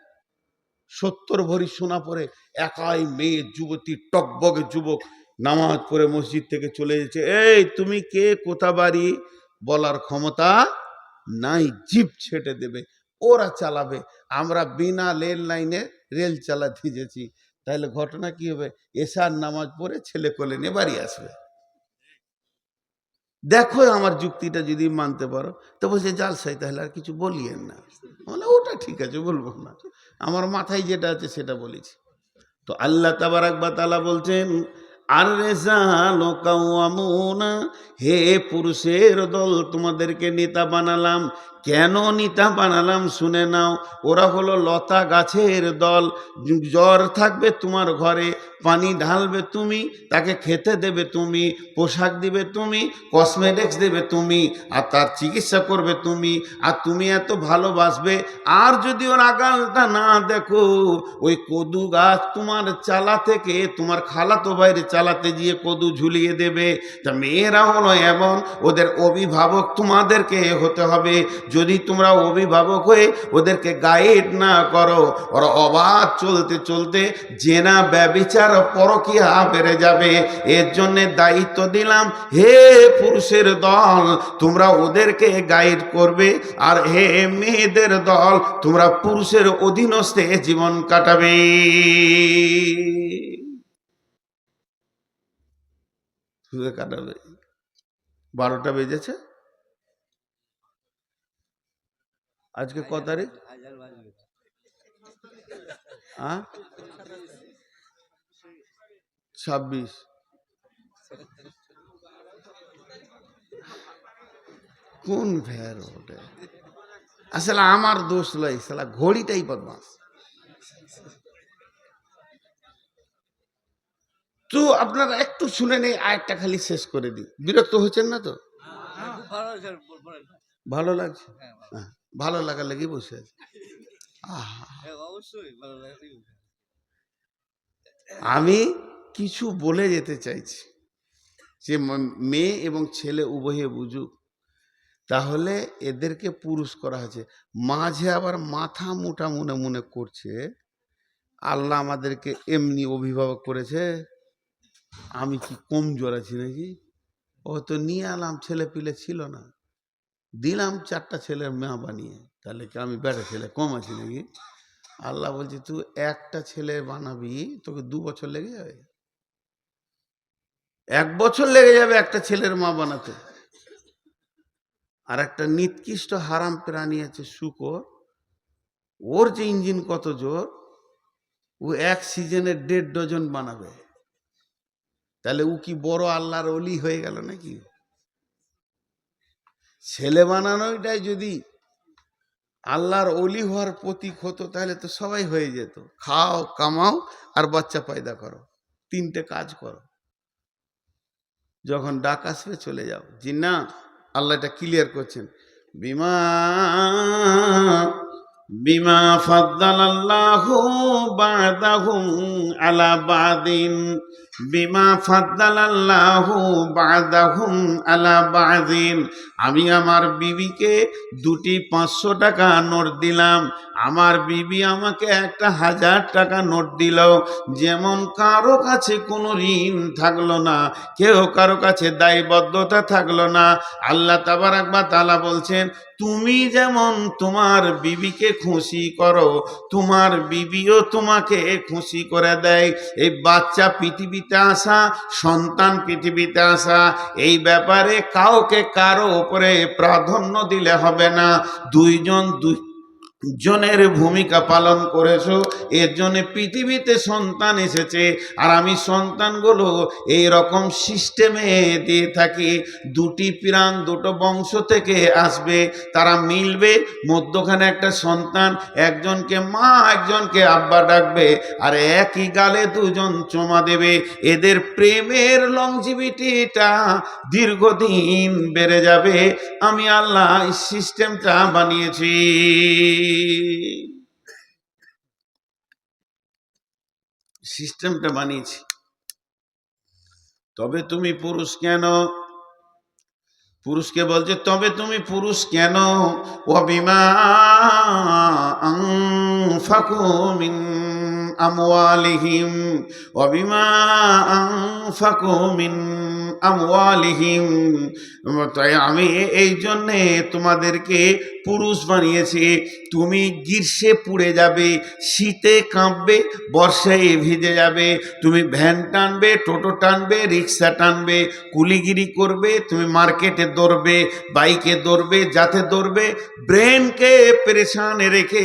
70 ভরি সোনা পরে একাই মেয়ে যুবতী টকবগে যুবক নামাজ পড়ে মসজিদ থেকে চলে যাচ্ছে। এই তুমি কে, কোথা বাড়ি বলার ক্ষমতা নাই, জিপ ছেটে দেবে, ওরা চালাবে। আমরা বিনা রেল লাইনে রেল চালাতে যেছি, তাহলে ঘটনা কি হবে? এশার নামাজ পড়ে ছেলে কোলে নিয়ে বাড়ি আসবে। দেখো আমার যুক্তিটা যদি মানতে পারো তো বলছে জালসাই, তাহলে আর কিছু বলিয়েন না। বলে ওটা ঠিক আছে, বলবো না, আমার মাথায় যেটা আছে সেটা বলেছি। তো আল্লাহ তাবারাক ওয়া তাআলা বলছেন, আর রিজালু কাওয়ামুনা, হে পুরুষের দল, তোমাদেরকে নেতা বানালাম। কেন নেতা বানালাম শুনে নাও। ওরা হলো লতা গাছের দল। জ্বর থাকবে তোমার ঘরে, পানি ঢালবে তুমি, তাকে খেতে দেবে তুমি, পোশাক দিবে তুমি, কসমেটিক্স দেবে তুমি, আর তার চিকিৎসা করবে তুমি, আর তুমি এত ভালোবাসবে। আর যদি ওর আগালটা না দেখো, ওই কদু গাছ তোমার চালা থেকে তোমার খালাতো বাইরে চালাতে গিয়ে কদু ঝুলিয়ে দেবে। তা মেয়েরা হলো এমন, ওদের অভিভাবক তোমাদেরকে হতে হবে। যদি তোমরা অভিভাবক হয়ে ওদেরকে গাইড না করো, ওরা অবাধ চলতে চলতে জেনা ব্যভিচার পরকীয়া বেড়ে যাবে। এর জন্যে দায়িত্ব দিলাম, হে পুরুষের দল, তোমরা ওদেরকে গাইড করবে, আর হে মেয়েদের দল, তোমরা পুরুষের অধীনস্থে জীবন কাটাবে। কাটাবে। 12টা বেজেছে। আজকে ক তারিখ? 26। কোন ভ্যার ওটা? আসলে আমার দোষ নয়, সালা ঘড়িটাই বদমাস। তো আপনারা একটু শুনে নেই, আরেকটা খালি শেষ করে দিই। বিরক্ত হচ্ছেন না তো? ভালো লাগছে? হ্যাঁ, ভালো লাগার লেগে বসে আছে। আমি কিছু বলে যেতে চাইছি যে মেয়ে এবং ছেলে উভয়ে বুঝুক। তাহলে এদেরকে পুরুষ করা হয়েছে, মাঝে আবার মাথা মোটা মনে মনে করছে আল্লাহ আমাদেরকে এমনি অভিভাবক করেছে, আমি কি কমজোর আছি নাকি? ও তো নিয়ে আলাম, ছেলে পিলে ছিল না, দিলাম 4টা ছেলের মা বানিয়ে, তাহলে কি আমি বেটা ছেলে কম আছি নাকি? আল্লাহ বলছে তুই একটা ছেলে বানাবি, তোকে 2 বছর লেগে যাবে, 1 বছর লেগে যাবে একটা ছেলের মা বানাতে। আর একটা নিকৃষ্ট হারাম প্রাণী আছে শূকর, ওর যে ইঞ্জিন কত জোর, ও 1 সিজনে 1.5 ডজন বানাবে। তাহলে ও কি বড় আল্লাহর ওলি হয়ে গেল নাকি? ছেলে বানানোটাই যদি আল্লাহর ওলি হওয়ার প্রতীক হতো, তাহলে তো সবাই হয়ে যেত। খাও, কামাও, আর বাচ্চা পয়দা করো, 3টে কাজ করো, যখন ডাক আসবে চলে যাও। জি না, আল্লাহ এটা ক্লিয়ার করছেন, বিমা বিমা ফাদ্দালাল্লাহু বা'দাহুম আলা বা'দিন, বিমা ফাদ্দালাল্লাহু বা'দাহুম আলা বা'দিন। আমি আমার বিবিকে 2টি 500 টাকা নোট দিলাম, আমার বিবি আমাকে একটা 1000 টাকা নোট দিল। যেমন কারো কাছে কোনো ঋণ থাকলো না, কেউ কারো কাছে দায়বদ্ধতা থাকলো না। আল্লাহ তাবারাক ওয়া তাআলা বলছেন, তুমি যেমন তোমার বিবিকে খুশি করো, তোমার বিবিও তোমাকে খুশি করে দেয়। এই বাচ্চা পৃথিবীতে আসা, সন্তান পৃথিবীতে আসা, এই ব্যাপারে কাউকে কারো উপরে প্রাধান্য দিলে হবে না। দুইজন জনের ভূমিকা পালন করেছো, এর জন্য পৃথিবীতে সন্তান এসেছে। আর আমি সন্তানগুলো এই রকম সিস্টেমে দিয়ে থাকি, দুটি প্রাণ দুটো বংশ থেকে আসবে, তারা মিলবে, মধ্যখানে একটা সন্তান, একজনকে মা একজনকে আব্বা ডাকবে, আর একই গালে দুজন চুমা দেবে। এদের প্রেমের লংজিভিটিটা দীর্ঘদিন বেড়ে যাবে। আমি আল্লাহ এই সিস্টেমটা বানিয়েছি। সিস্টেমটা বানিয়েছি। তবে তুমি পুরুষ কেন? পুরুষকে বলছে তবে তুমি পুরুষ কেন? ওয়াবিমা আনফাকু মিন আমওয়ালিহিম, ওয়াবিমা আনফাকু মিন আমওয়ালিহিম। তাই আমি এই জন্যে তোমাদেরকে পুরুষ বানিয়েছি। তুমি গ্রীষ্মে পুড়ে যাবে, শীতে কাঁপবে, বর্ষায় ভিজে যাবে। তুমি ভ্যান টানবে, টোটো টানবে, রিক্সা টানবে, কুলিগিরি করবে, তুমি মার্কেটে দৌড়বে, বাইকে দৌড়বে, যাতে দৌড়বে। ব্রেনকে পেরেশানে রেখে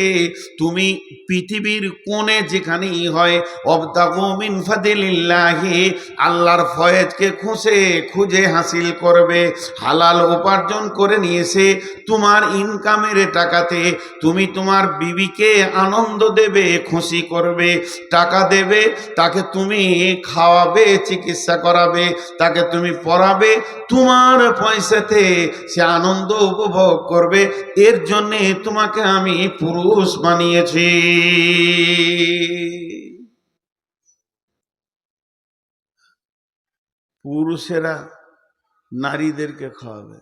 তুমি পৃথিবীর কোণে যেখানেই হয় অবতাগু মিন ফাদিলিল্লাহি, আল্লাহর ফয়েজকে খুঁজে হাসিল করবে। হালাল উপার্জন করে নিয়েছে তোমার ইনকামের টাকাতে তুমি তোমার বিবিকে আনন্দ দেবে, খুশি করবে, টাকা দেবে, তাকে তুমি খাওয়াবে, চিকিৎসা করাবে, তাকে তুমি পড়াবে, তোমার পয়সাতে সে আনন্দ উপভোগ করবে। এর জন্যে তোমাকে আমি পুরুষ বানিয়েছি। পুরুষেরা নারীদেরকে খাওয়াবে,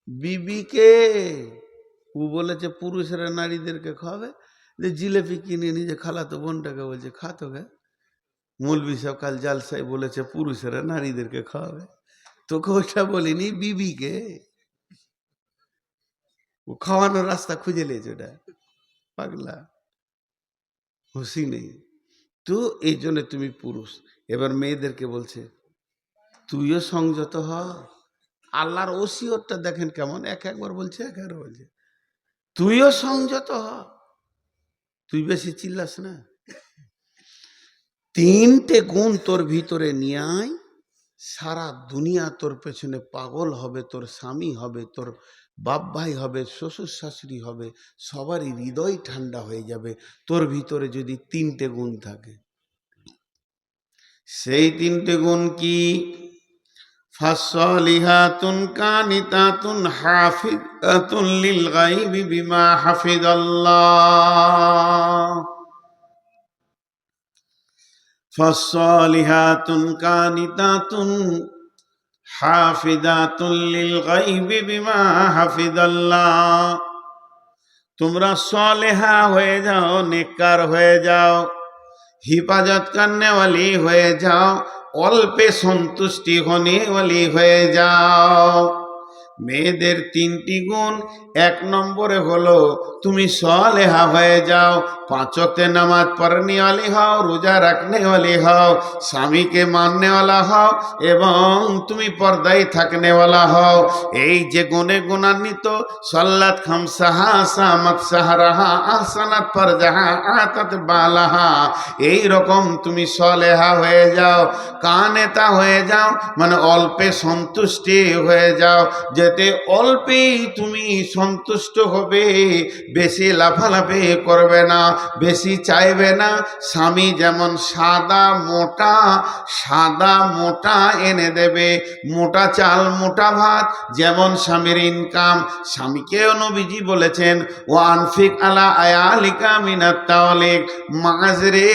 বিবিকে। ও বলেছে পুরুষেরা নারীদেরকে খাওয়াবে, যে জিলেপি কিনে নিজে খালাতো বোনটাকে বলছে খাতো গে। মৌলবি সাহেব কাল জালসাই বলেছে পুরুষেরা নারীদেরকে খাওয়াবে, তোকে ওটা বলিনি, বিবিকে। ও খাওয়ানোর রাস্তা খুঁজে নিয়েছে, ওটা পাগলা, হুঁশি নেই তো। এই জন্য তুমি পুরুষ। এবার মেয়েদেরকে বলছে তুইও সংযত হ। আল্লাহর ওসিয়তটা দেখেন কেমন, একবার বলছে, একবার বলছে তুইও সংযত হ, তুই বেশি চিল্লাস না। তিনটে গুণ তোর ভিতরে নিয়ে আয়, সারা দুনিয়া তোর পেছনে পাগল হবে, তোর স্বামী হবে, তোর বাপ ভাই হবে, শ্বশুর শাশুড়ি হবে, সবারই হৃদয় ঠান্ডা হয়ে যাবে তোর ভিতরে যদি তিনটে গুণ থাকে। সেই তিনটে গুণ কি? ফাসলিহাতুন কানিতাতুন হাফিজাতুন লিল গায়বি বিমা হাফিজাল্লাহ। ফাসলিহাতুন কানিতাতুন হাফিজাতুন লিল গায়বি বিমা হাফিজাল্লাহ। তোমরা সালেহা হয়ে যাও, নেককার হয়ে যাও, हिफाजत करने वाली হয়ে যাও, অল্পে সন্তুষ্টি होने वाली হয়ে যাও। মেয়েদের তিনটি গুণ। এক নম্বরে হলো তুমি সালেহা হয়ে যাও, পাঁচ ওয়াক্তে নামাজ পড়নে वाली হও, রোজা রাখনে वाली হও, স্বামীকে মাননে वाला হও এবং তুমি পর্দায় থাকনে वाला হও। এই যে গুণে গুণান্বিত, সাল্লাত খামসাহা সামাত সাহারাহা আহসানাত ফারজাহা আতাত বালাহা, এই রকম তুমি সালেহা হয়ে যাও, কানেতা হয়ে যাও, মানে অল্পে সন্তুষ্টি হয়ে যাও, যেতে অল্পেই তুমি সন্তুষ্ট হবে, বেশি লাফালাফি করবে না, বেশি চাইবে না। স্বামী যেমন সাদা মোটা এনে দেবে, মোটা চাল মোটা ভাত, যেমন স্বামীর ইনকাম। স্বামীকেও নবীজি বলেছেন ও আনফিক আলা আয়ালিকা মিনাত তাওলিক, মাঝরে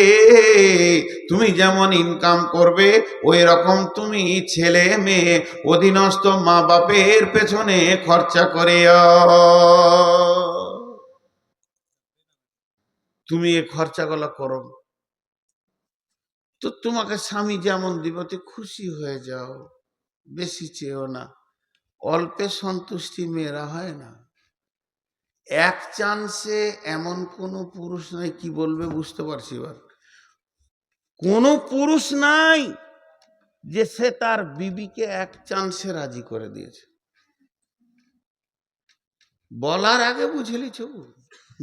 তুমি যেমন ইনকাম করবে ওই রকম তুমি ছেলে মেয়ে অধীনস্থ মা বাপের পেছনে খরচা করিও। তুমি এই খরচাগুলো করো তো তোমাকে স্বামী যেমন দিব তো খুশি হয়ে যাও, বেশি চেয়েও না। অল্পে সন্তুষ্টি মেয়েরা হয় না। এক চান্সে এমন কোনো পুরুষ নাই, কি বলবে বুঝতে পারছি এবার, কোনো পুরুষ নাই যে সে তার বিবিকে এক চান্সে রাজি করে দিয়েছে। বলার আগে বুঝে লিছ,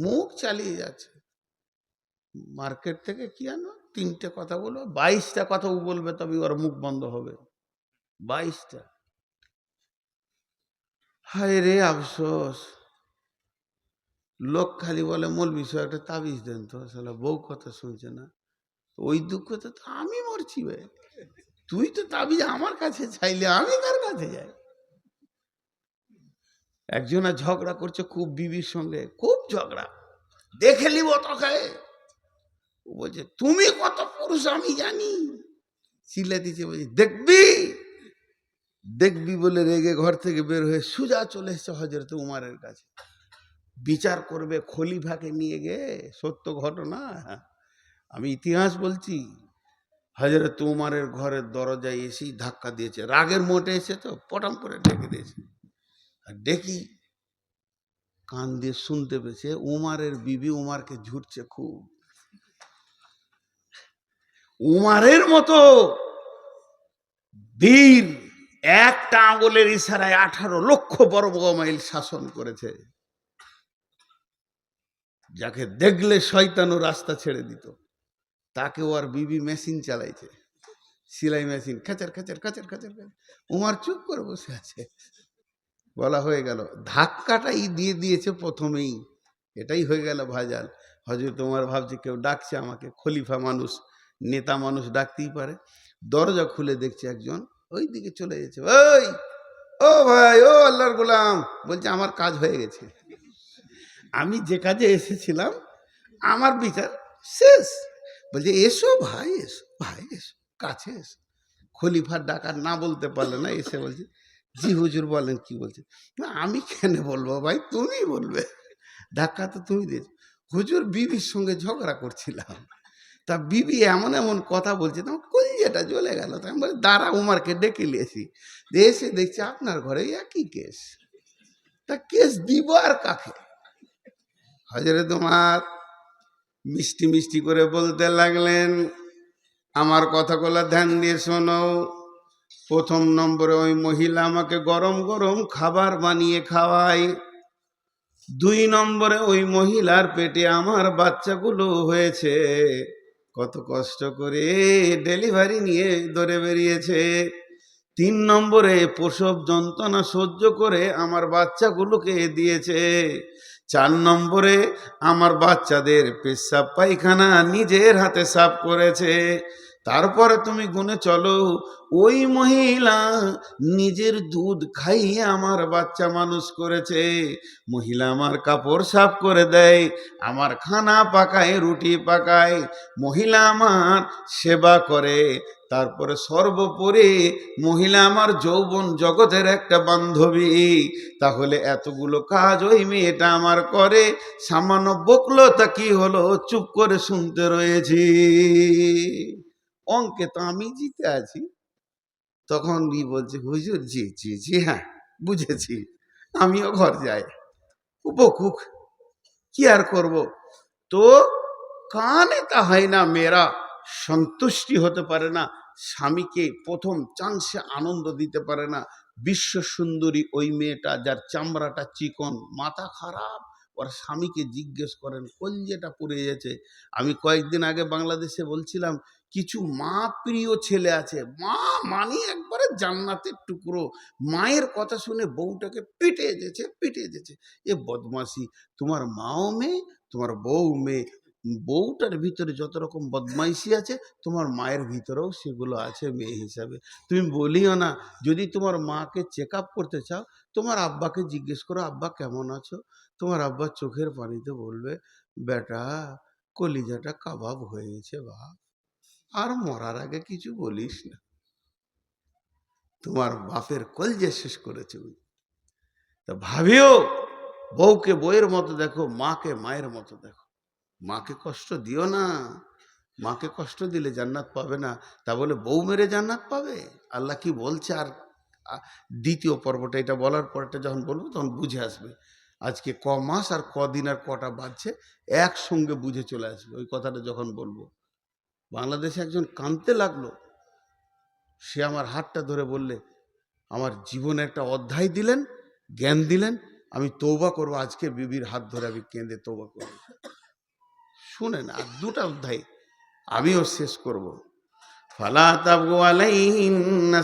মুখ চালিয়ে যাচ্ছে। মার্কেট থেকে কি আনো, 3টে কথা বলবো, 22টা কথা ও বলবে, তবে ওর মুখ বন্ধ হবে। 22টা। হায় রে আফসোস। লোক খালি বলে মৌলভী সাহেব একটা তাবিজ দেন তো, শালা বউ কথা শুনছে না। ওই দুঃখতে তো আমি মরছি ভাই। তুই তো তাবিজ আমার কাছে চাইলে আমি কার কাছে যাই? একজনা ঝগড়া করছে খুব বিবির সঙ্গে, খুব ঝগড়া, দেখে নিব তোকে। ও বলছে তুমি কত পুরুষ আমি জানি। চিল্লা দিচ্ছে, বলছে দেখবি। দেখবি বলে রেগে ঘর থেকে বের হয়ে সোজা চলে এসছে হযরত উমারের কাছে। বিচার করবে খলিফাকে নিয়ে গে, সত্য ঘটনা, আমি ইতিহাস বলছি। হযরত উমারের ঘরের দরজায় এসেই ধাক্কা দিয়েছে, রাগের মোটে এসে তো পটাম করে ডেকে দিয়েছে। আর ডেকি কান দিয়ে শুনতে পেয়েছে উমারের বিবি উমারকে ঝুটছে খুব। উমারের মতো বীর একটা আঙুলের ইশারায় 18 লক্ষ বর্গ মাইল শাসন করেছে, যাকে দেখলে শয়তানও রাস্তা ছেড়ে দিত, তাকে ওর বিবি মেশিন চালাইছে, সেলাই মেশিন, খাচার খাচার খাচার খাচার। উমার চুপ করে বসে আছে। বলা হয়ে গেল, ধাক্কাটাই দিয়ে দিয়েছে প্রথমেই, এটাই হয়ে গেল ভাজাল। হযরত উমার ভাবছে কেউ ডাকছে আমাকে, খলিফা মানুষ, নেতা মানুষ ডাকতেই পারে। দরজা খুলে দেখছে একজন ওই দিকে চলে গেছে। ওই ও ভাই, ও আল্লাহর গোলাম, বলছে আমার কাজ হয়ে গেছে, আমি যে কাজে এসেছিলাম আমার বিচার শেষ। বলছে এসো ভাই, এসো ভাই, এসো কাছে এসো। খলিফার ডাকার না বলতে পারলে না, এসে বলছে জি হুজুর বলেন, কি বলছে? না আমি কেন বলবো ভাই, তুমি বলবে, ধাক্কা তো তুমি দিয়েছো। হুজুর বিবির সঙ্গে ঝগড়া করছিলাম, তা বিবি এমন এমন কথা বলছে, তোমার কলিজাটা জ্বলে গেল। তো আমি বলি দাঁড়া, উমারকে ডেকে নিয়েছি, এসে দেখছি আপনার ঘরে একই কেস। তা কেস দিব আর কাকে? হযরত উমার মিষ্টি মিষ্টি করে বলতে লাগলেন, আমার কথাগুলো ধ্যান দিয়ে শোনো। প্রথম নম্বরে ওই মহিলা আমাকে গরম গরম খাবার বানিয়ে খাওয়ায়। 2 নম্বরে ওই মহিলার পেটে আমার বাচ্চাগুলো হয়েছে, কত কষ্ট করে ডেলিভারি নিয়ে দৌড়ে বেরিয়েছে। 3 নম্বরে প্রসব যন্ত্রণা সহ্য করে আমার বাচ্চাগুলোকে দিয়েছে। 4 নম্বরে আমার বাচ্চাদের পেশাব পায়খানা নিজের হাতে সাফ করেছে। তারপরে তুমি গুনে চলো, ওই মহিলা নিজের দুধ খাইয়ে আমার বাচ্চা মানুষ করেছে। মহিলা আমার কাপড় সাফ করে দেয়, আমার খানা পাকায়, রুটি পাকায়, মহিলা আমার সেবা করে। তারপরে সর্বোপরি মহিলা আমার যৌবন জগতের একটা বান্ধবী। তাহলে এতগুলো কাজ ওই মেয়েটা আমার করে, সামান্য বকলো তা কি হলো, চুপ করে শুনতে রয়েছি। অঙ্কে তো আমি জিতে আছি। তখন বলছে হুজুর জি জি জি হ্যাঁ বুঝেছি, আমিও ঘর যাই, উপকুক কি আর করব। তো কানে তা হয় না, মেয়েরা সন্তুষ্টি হতে পারে না, স্বামীকে প্রথম চান্সে আনন্দ দিতে পারে না। বিশ্ব সুন্দরী ওই মেয়েটা, যার চামড়াটা চিকন, মাথা খারাপ, ওর স্বামীকে জিজ্ঞেস করেন, কলজেটা পুড়ে গেছে। আমি কয়েকদিন আগে বাংলাদেশে বলছিলাম, কিছু মা প্রিয় ছেলে আছে, মা মানে একবারে জান্নাতের টুকরো, মায়ের কথা শুনে বউটাকে পিটে যেছে পিটে যেছে। এ বদমাসি, তোমার মাও মেয়ে, তোমার বউ মেয়ে, বউটার ভিতরে যত রকম বদমাইশি আছে তোমার মায়ের ভিতরেও সেগুলো আছে মেয়ে হিসাবে। তুমি বলিও না, যদি তোমার মাকে চেক আপ করতে চাও, তোমার আব্বাকে জিজ্ঞেস করো আব্বা কেমন আছো। তোমার আব্বা চোখের পানিতে বলবে বেটা কলিজাটা কাবাব হয়ে গেছে বাপ, আর মরার আগে কিছু বলিস না, তোমার বাপের কলজে শেষ করেছে। তা ভাবিও, বউকে বইয়ের মতো দেখো, মাকে মায়ের মতো দেখো। মাকে কষ্ট দিও না, মাকে কষ্ট দিলে জান্নাত পাবে না। তা বলে বউ মেরে জান্নাত পাবে? আল্লাহ কি বলছে? আর দ্বিতীয় পর্বটা, এটা বলার পরটা যখন বলবো তখন বুঝে আসবে। আজকে ক মাস আর কদিন আর কটা বাজছে একসঙ্গে বুঝে চলে আসবে ওই কথাটা যখন বলবো। বাংলাদেশে একজন কাঁদতে লাগলো, সে আমার হাতটা ধরে বললে, আমার জীবনে একটা অধ্যায় দিলেন, জ্ঞান দিলেন, আমি তওবা করবো, আজকে বিবির হাত ধরে আমি কেঁদে তওবা করবো। শুনেন, আর দুটা অধ্যায় আমিও শেষ করব। ফালা তাবগু আলাইহিন্না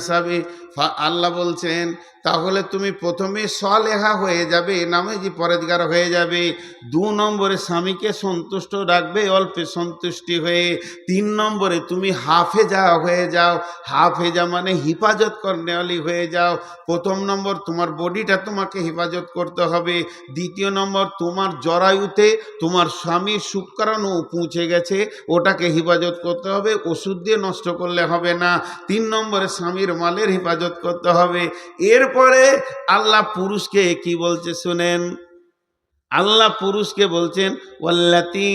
আল্লাহ বলছেন তাহলে তুমি প্রথমে সলেহা হয়ে যাবে, নামাজি পরেজগার হয়ে যাবে। 2 নম্বরে স্বামীকে সন্তুষ্ট রাখবে, অল্পে সন্তুষ্টি হয়ে। 3 নম্বরে তুমি হাফেজা হয়ে যাও। হাফেজা মানে হিফাজত করনেওয়ালি হয়ে যাও। প্রথম নম্বর তোমার বডিটা তোমাকে হেফাজত করতে হবে। দ্বিতীয় নম্বর তোমার জরায়ুতে তোমার স্বামীর শুক্রাণু পৌঁছে গেছে, ওটাকে হেফাজত করতে হবে, ওষুধ দিয়ে নষ্ট করলে হবে না। 3 নম্বরে স্বামীর মালের হেফাজত করতে হবে। এরপরে আল্লাহ পুরুষকে কি বলছে শুনেন, আল্লাহ পুরুষকে বলছেন ওয়াল্লাতী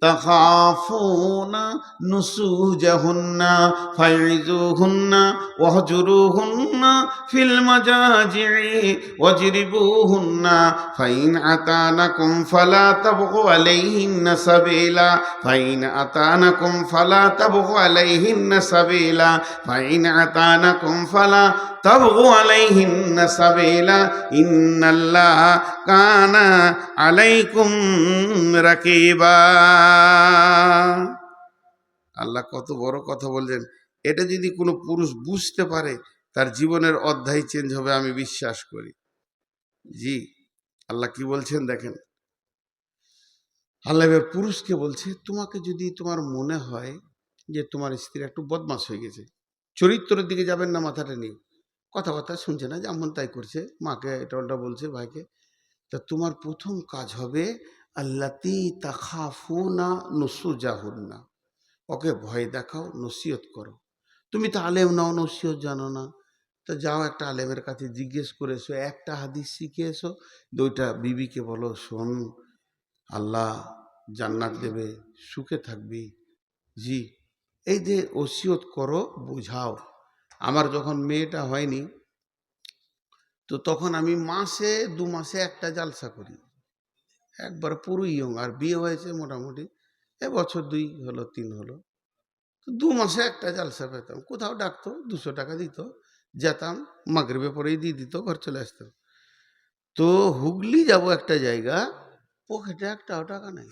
তাখাফুনা নুসুজাহুন্না ফাইযুহুন্না ওয়াহজুরুহুন্না ফিল মাজাজি'i ওয়াজরিবুহুন্না ফাইন আতানাকুম ফালা তাবগু আলাইহিন্না সাবিলা ফাইন আতানাকুম ফালা তাবগু আলাইহিন্না সাবিলা ফাইন আতানাকুম ফালা তাবগু আলাইহিন্না সাবিলা ইন্নাল্লাহা কানা আলাইকুম রাকিবা। আল্লাহ কত বড় কথা বলছেন। এটা যদি কোনো পুরুষ বুঝতে পারে তার জীবনের অধ্যায় চেঞ্জ হবে, আমি বিশ্বাস করি। জি, আল্লাহ কি বলছেন দেখেন। আল্লাহ এবার পুরুষকে বলছে তোমাকে যদি তোমার মনে হয় যে তোমার স্ত্রী একটু বদমাশ হয়ে গেছে, চরিত্রের দিকে যাবেন না মাথাটা নিয়ে, কথাবার্তা শুনছে না, যেমন তাই করছে, মাকে এটা ওটা বলছে, ভাইকে, তা তোমার প্রথম কাজ হবে আল্লাতী তাখাফুনা নুসুজাহুন্না, ওকে ভয় দেখাও, নসিহত করো। তুমি তো আলেম নাও, নসিহত জানো না, তা যাও একটা আলেমের কাছে জিজ্ঞেস করে এসো, একটা হাদিস শিখে এসো, 2টা বিবিকে বলো শোন আল্লাহ জান্নাত দেবে, সুখে থাকবি। জি, এই যে ওসিয়ত করো, বোঝাও। আমার যখন মেয়েটা হয়নি তো তখন আমি মাসে 2 মাসে একটা জালসা করি, একবার পুরো ইয়ং, আর বিয়ে হয়েছে মোটামুটি বছর 2 হলো 3 হলো, তো 2 মাসে একটা জালসা পেতাম। কোথাও ডাকতো, 200 টাকা দিত, যেতাম, মাগরিবে পরেই দিয়ে দিত, ঘর চলে আসতাম। তো হুগলি যাব একটা জায়গা, পকেটে একটাও টাকা নেই,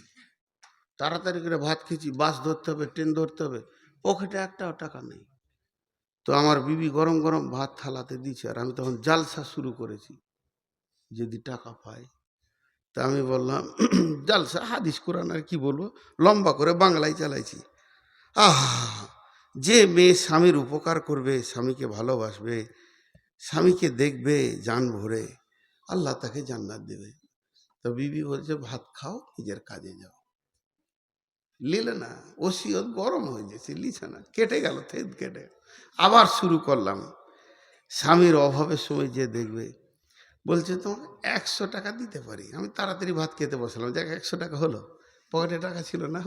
তাড়াতাড়ি করে ভাত খেয়েছি, বাস ধরতে হবে, ট্রেন ধরতে হবে, পকেটে একটাও টাকা নেই। তো আমার বিবি গরম গরম ভাত থালাতে দিচ্ছে, আর আমি তখন জালসা শুরু করেছি, যদি টাকা পাই। তা আমি বললাম জালসা হাদিস কোরআন আর কি বলবো, লম্বা করে বাংলায় চালাইছি। যে মেয়ে স্বামীর উপকার করবে, স্বামীকে ভালোবাসবে, স্বামীকে দেখবে জান ভরে, আল্লাহ তাকে জান্নাত দেবে। তো বিবি বলছে ভাত খাও, নিজের কাজে যাও। লিলে না, ওসিয়ত গরম হয়ে গেছে, লিছে না, কেটে গেল, থেদ কেটে। আবার শুরু করলাম। স্বামীর অভাবের সময় যে দেখবে, বলছে তোমাকে 100 টাকা দিতে পারি। আমি তাড়াতাড়ি ভাত খেতে বসলাম, দেখ 100 টাকা হলো, পকেটে টাকা ছিল না,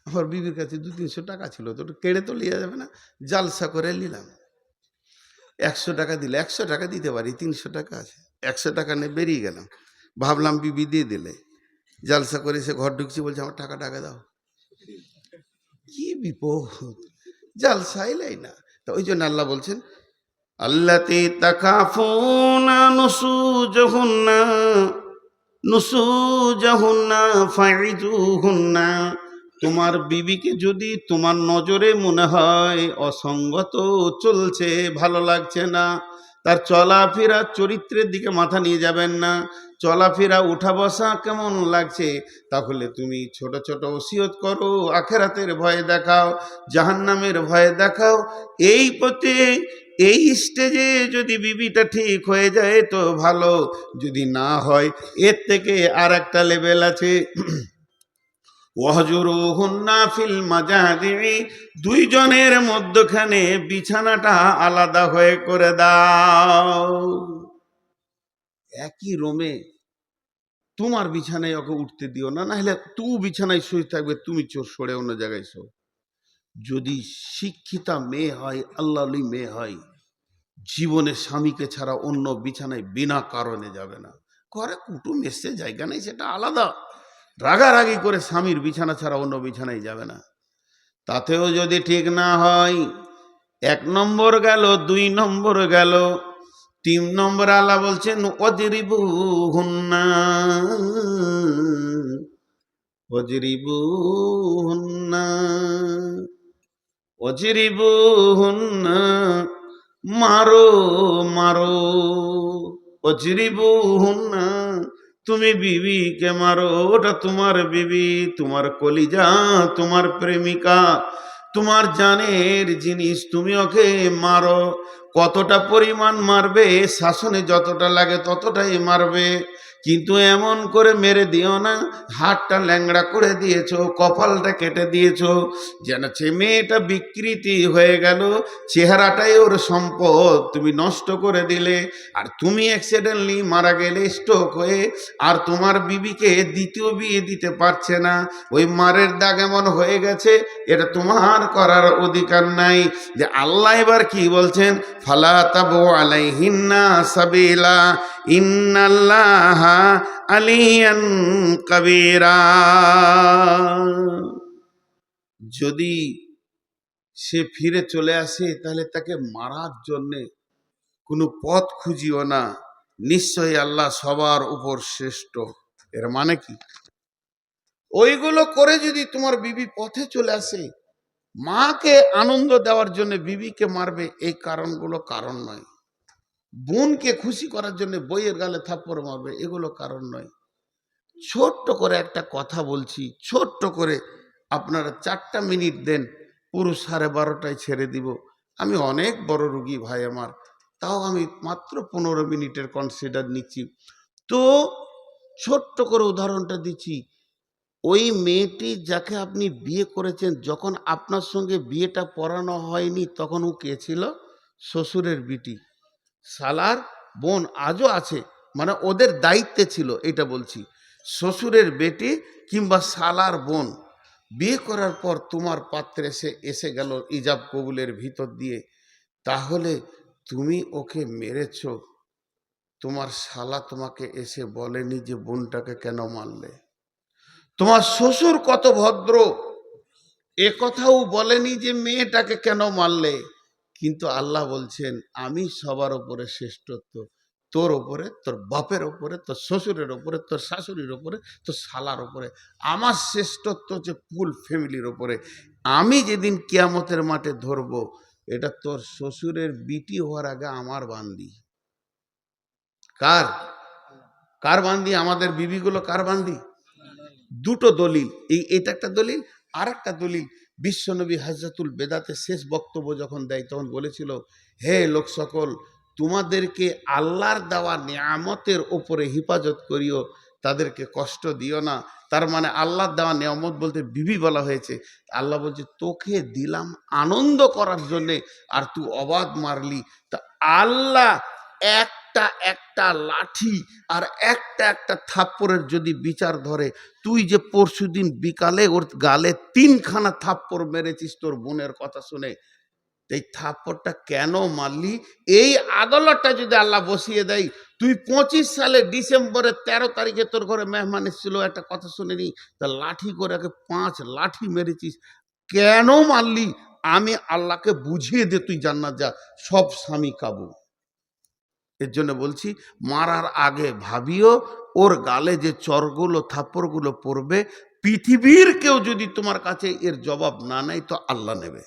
আমার বিবির কাছে 200-300 টাকা ছিল, তো কেড়ে তো লিয়া যাবে না, জালসা করে নিলাম। 100 টাকা দিলে, 100 টাকা দিতে পারি, 300 টাকা আছে, 100 টাকা নিয়ে বেরিয়ে গেলাম। ভাবলাম বিবি দিয়ে দিলে, জালসা করে সে ঘর ঢুকছি, বলছে আমার টাকা দাও। কি বিপদ, জালসা এলাই না। তো ওই জন্য আল্লাহ বলছেন আল্লাতী তাখাফুনা নুসুজাহুন্না ফাইযুহুন্না, তোমার বিবিকে যদি তোমার নজরে মনে হয় অসঙ্গত চলছে, ভালো লাগছে না, তার চলাফেরা চরিত্রের দিকে মাথা নিয়ে যাবেন না, চলাফেরা উঠা বসা কেমন লাগছে, তাহলে তুমি ছোট ছোট ওসিয়ত করো, আখেরাতের ভয় দেখাও, জাহান্নামের ভয় দেখাও। এই পথে এই স্টেজে যদি বিবিটা ঠিক হয়ে যায় তো ভালো, যদি না হয় এর থেকে আর একটা লেভেল আছে। ওয়াহজুরুহুন্না ফিল মাজাজি'i, 2 জনের মধ্যখানে বিছানাটা আলাদা হয়ে করে দাও। একই রুমে তোমার বিছানায় ওকে উঠতে দিও না, নাহলে তুই বিছানায় শুয়ে থাকবে, তুমি চোর সরে অন্য জায়গায় শো। যদি শিক্ষিতা মেয়ে হয়, আল্লাহলি মেয়ে হয়, জীবনে স্বামীকে ছাড়া অন্য বিছানায় বিনা কারণে যাবে না। ঘরে কুটুম এসছে, জায়গা নেই, সেটা আলাদা, রাগারাগি করে স্বামীর বিছানা ছাড়া অন্য বিছানায় যাবে না। তাতেও যদি ঠিক না হয়, 1 নম্বর গেল, 2 নম্বর গেল, তিন নম্বর আল্লাহ বলছেন ওয়াজরিবুহুন্না, ওয়াজরিবুহুন্না, ওয়াজরিবুহুন্না, মারো মারো, ওয়াজরিবুহুন্না, তুমি বিবিকে মারো, ওটা তোমার বিবি, তোমার কলিজা, তোমার প্রেমিকা, তোমার জানের জিনিস, তুমি ওকে মারো। কতটা পরিমাণ মারবে? শাসনে যতটা লাগে ততটাই মারবে, কিন্তু এমন করে মেরে দিও না হাতটা ল্যাংড়া করে দিয়েছো, কপালটা কেটে দিয়েছো, যেন সে মেয়েটা বিকৃতি হয়ে গেল, চেহারাটাই ওর সম্পদ তুমি নষ্ট করে দিলে, আর তুমি অ্যাক্সিডেন্টলি মারা গেলে স্ট্রোক হয়ে, আর তোমার বিবিকে দ্বিতীয় বিয়ে দিতে পারছে না, ওই মারের দাগ এমন হয়ে গেছে, এটা তোমার করার অধিকার নাই। যে আল্লাহ এবার কি বলছেন, ফালা তাবু আলাইহিন্না সাবিলা ইন্নাল্লাহা আলিয়ান কাবীরা। যদি সে ফিরে চলে আসে তাহলে তাকে মারার জন্যে কোনো পথ খুঁজিও না, নিশ্চয়ই আল্লাহ সবার উপর শ্রেষ্ঠ। এর মানে কি? ওইগুলো করে যদি তোমার বিবি পথে চলে আসে, মাকে আনন্দ দেওয়ার জন্য বিবিকে মারবে, এই কারণগুলো কারণ নয়। বোনকে খুশি করার জন্য বইয়ের গালে থাপ্পড় মারবে, এগুলো কারণ নয়। ছোট্ট করে একটা কথা বলছি, ছোট্ট করে, আপনারা 4টা মিনিট দেন, পুরো 12:30টায় ছেড়ে দিব। আমি অনেক বড় রুগী ভাই আমার, তাও আমি মাত্র 15 মিনিটের কনসিডার নিচ্ছি। তো ছোট্ট করে উদাহরণটা দিচ্ছি। ওই মেয়েটি যাকে আপনি বিয়ে করেছেন, যখন আপনার সঙ্গে বিয়েটা পড়ানো হয়নি তখন ও কে ছিল? শ্বশুরের বিটি, শালার বোন, আজও আছে, মানে ওদের দায়িত্বে ছিল, এটা বলছি। শ্বশুরের বেটি কিংবা শালার বোন বিয়ে করার পর তোমার পাত্রে এসে গেল ইজাব কবুলের ভিতর দিয়ে, তাহলে তুমি ওকে মেরেছ, তোমার শালা তোমাকে এসে বলেনি যে বোনটাকে কেন মারলে? তোমার শ্বশুর কত ভদ্র, এ কথাও বলেনি যে মেয়েটাকে কেন মারলে। কিন্তু আল্লাহ বলছেন আমি সবার উপরে শ্রেষ্ঠত্ব, তোর ওপরে, তোর বাপের ওপরে, তোর শ্বশুরের ওপরে, তোর শাশুড়ির ওপরে, তোর শালার ওপরে, আমার শ্রেষ্ঠত্ব হচ্ছে ফুল ফ্যামিলির ওপরে। আমি যেদিন কিয়ামতের মাঠে ধরবো, এটা তোর শ্বশুরের বিটি হওয়ার আগে আমার বান্দি। কার কার বান্দি? আমাদের বিবিগুলো কার বান্দি? দুটো দলিল, এটা একটা দলিল, আর একটা দলিল, বিশ্বনবী হাজরাতুল বেদাতে শেষ বক্তব্য যখন দেয় তখন বলেছিল, হে লোক সকল, তোমাদেরকে আল্লাহর দেওয়া নিয়ামতের ওপরে হেফাজত করিও, তাদেরকে কষ্ট দিও না। তার মানে আল্লাহর দেওয়া নিয়ামত বলতে বিবি বলা হয়েছে। আল্লাহ বলছে তোকে দিলাম আনন্দ করার জন্যে, আর তুই অবাধ মারলি। তা আল্লাহ একটা একটা লাঠি আর একটা একটা থাপ্পড়ের যদি বিচার ধরে, তুই যে পরশুদিন বিকালে ওর গালে 3খানা থাপ্পড় মেরেছিস তোর বোনের কথা শুনে, এই থাপ্পড়টা কেন মারলি, এই আদালতটা যদি আল্লাহ বসিয়ে দেয়, তুই 25 সালে ডিসেম্বরের 13 তারিখে তোর ঘরে মেহমান এসেছিল, একটা কথা শুনেনি, তা লাঠি করে 5 লাঠি মেরেছিস, কেন মারলি? আমি আল্লাহকে বুঝিয়ে দে, তুই জান্নাত যা, সব স্বামী কাবু। এর জন্য বলছি, মারার আগে ভাবিও, ওর গালে যে চরগুলো থাপ্পড়গুলো পড়বে, পৃথিবীর কেউ যদি তোমার কাছে এর জবাব না নেয় তো আল্লাহ নেবে।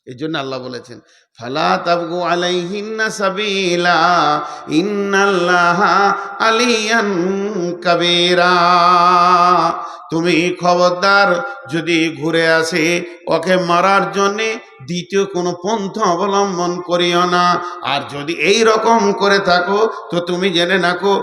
এই জন্য আল্লাহ বলেছেন, ফালা তাবগু আলাইহিন্না সাবিলা ইন্নাল্লাহা আলিয়ান কাবীরা। তুমি খবরদার, যদি ঘুরে আসে ওকে মারার জন্যে দ্বিতীয় কোনো পন্থা অবলম্বন করিও না। আর যদি এই রকম করে থাকো তো তুমি জেনে রাখো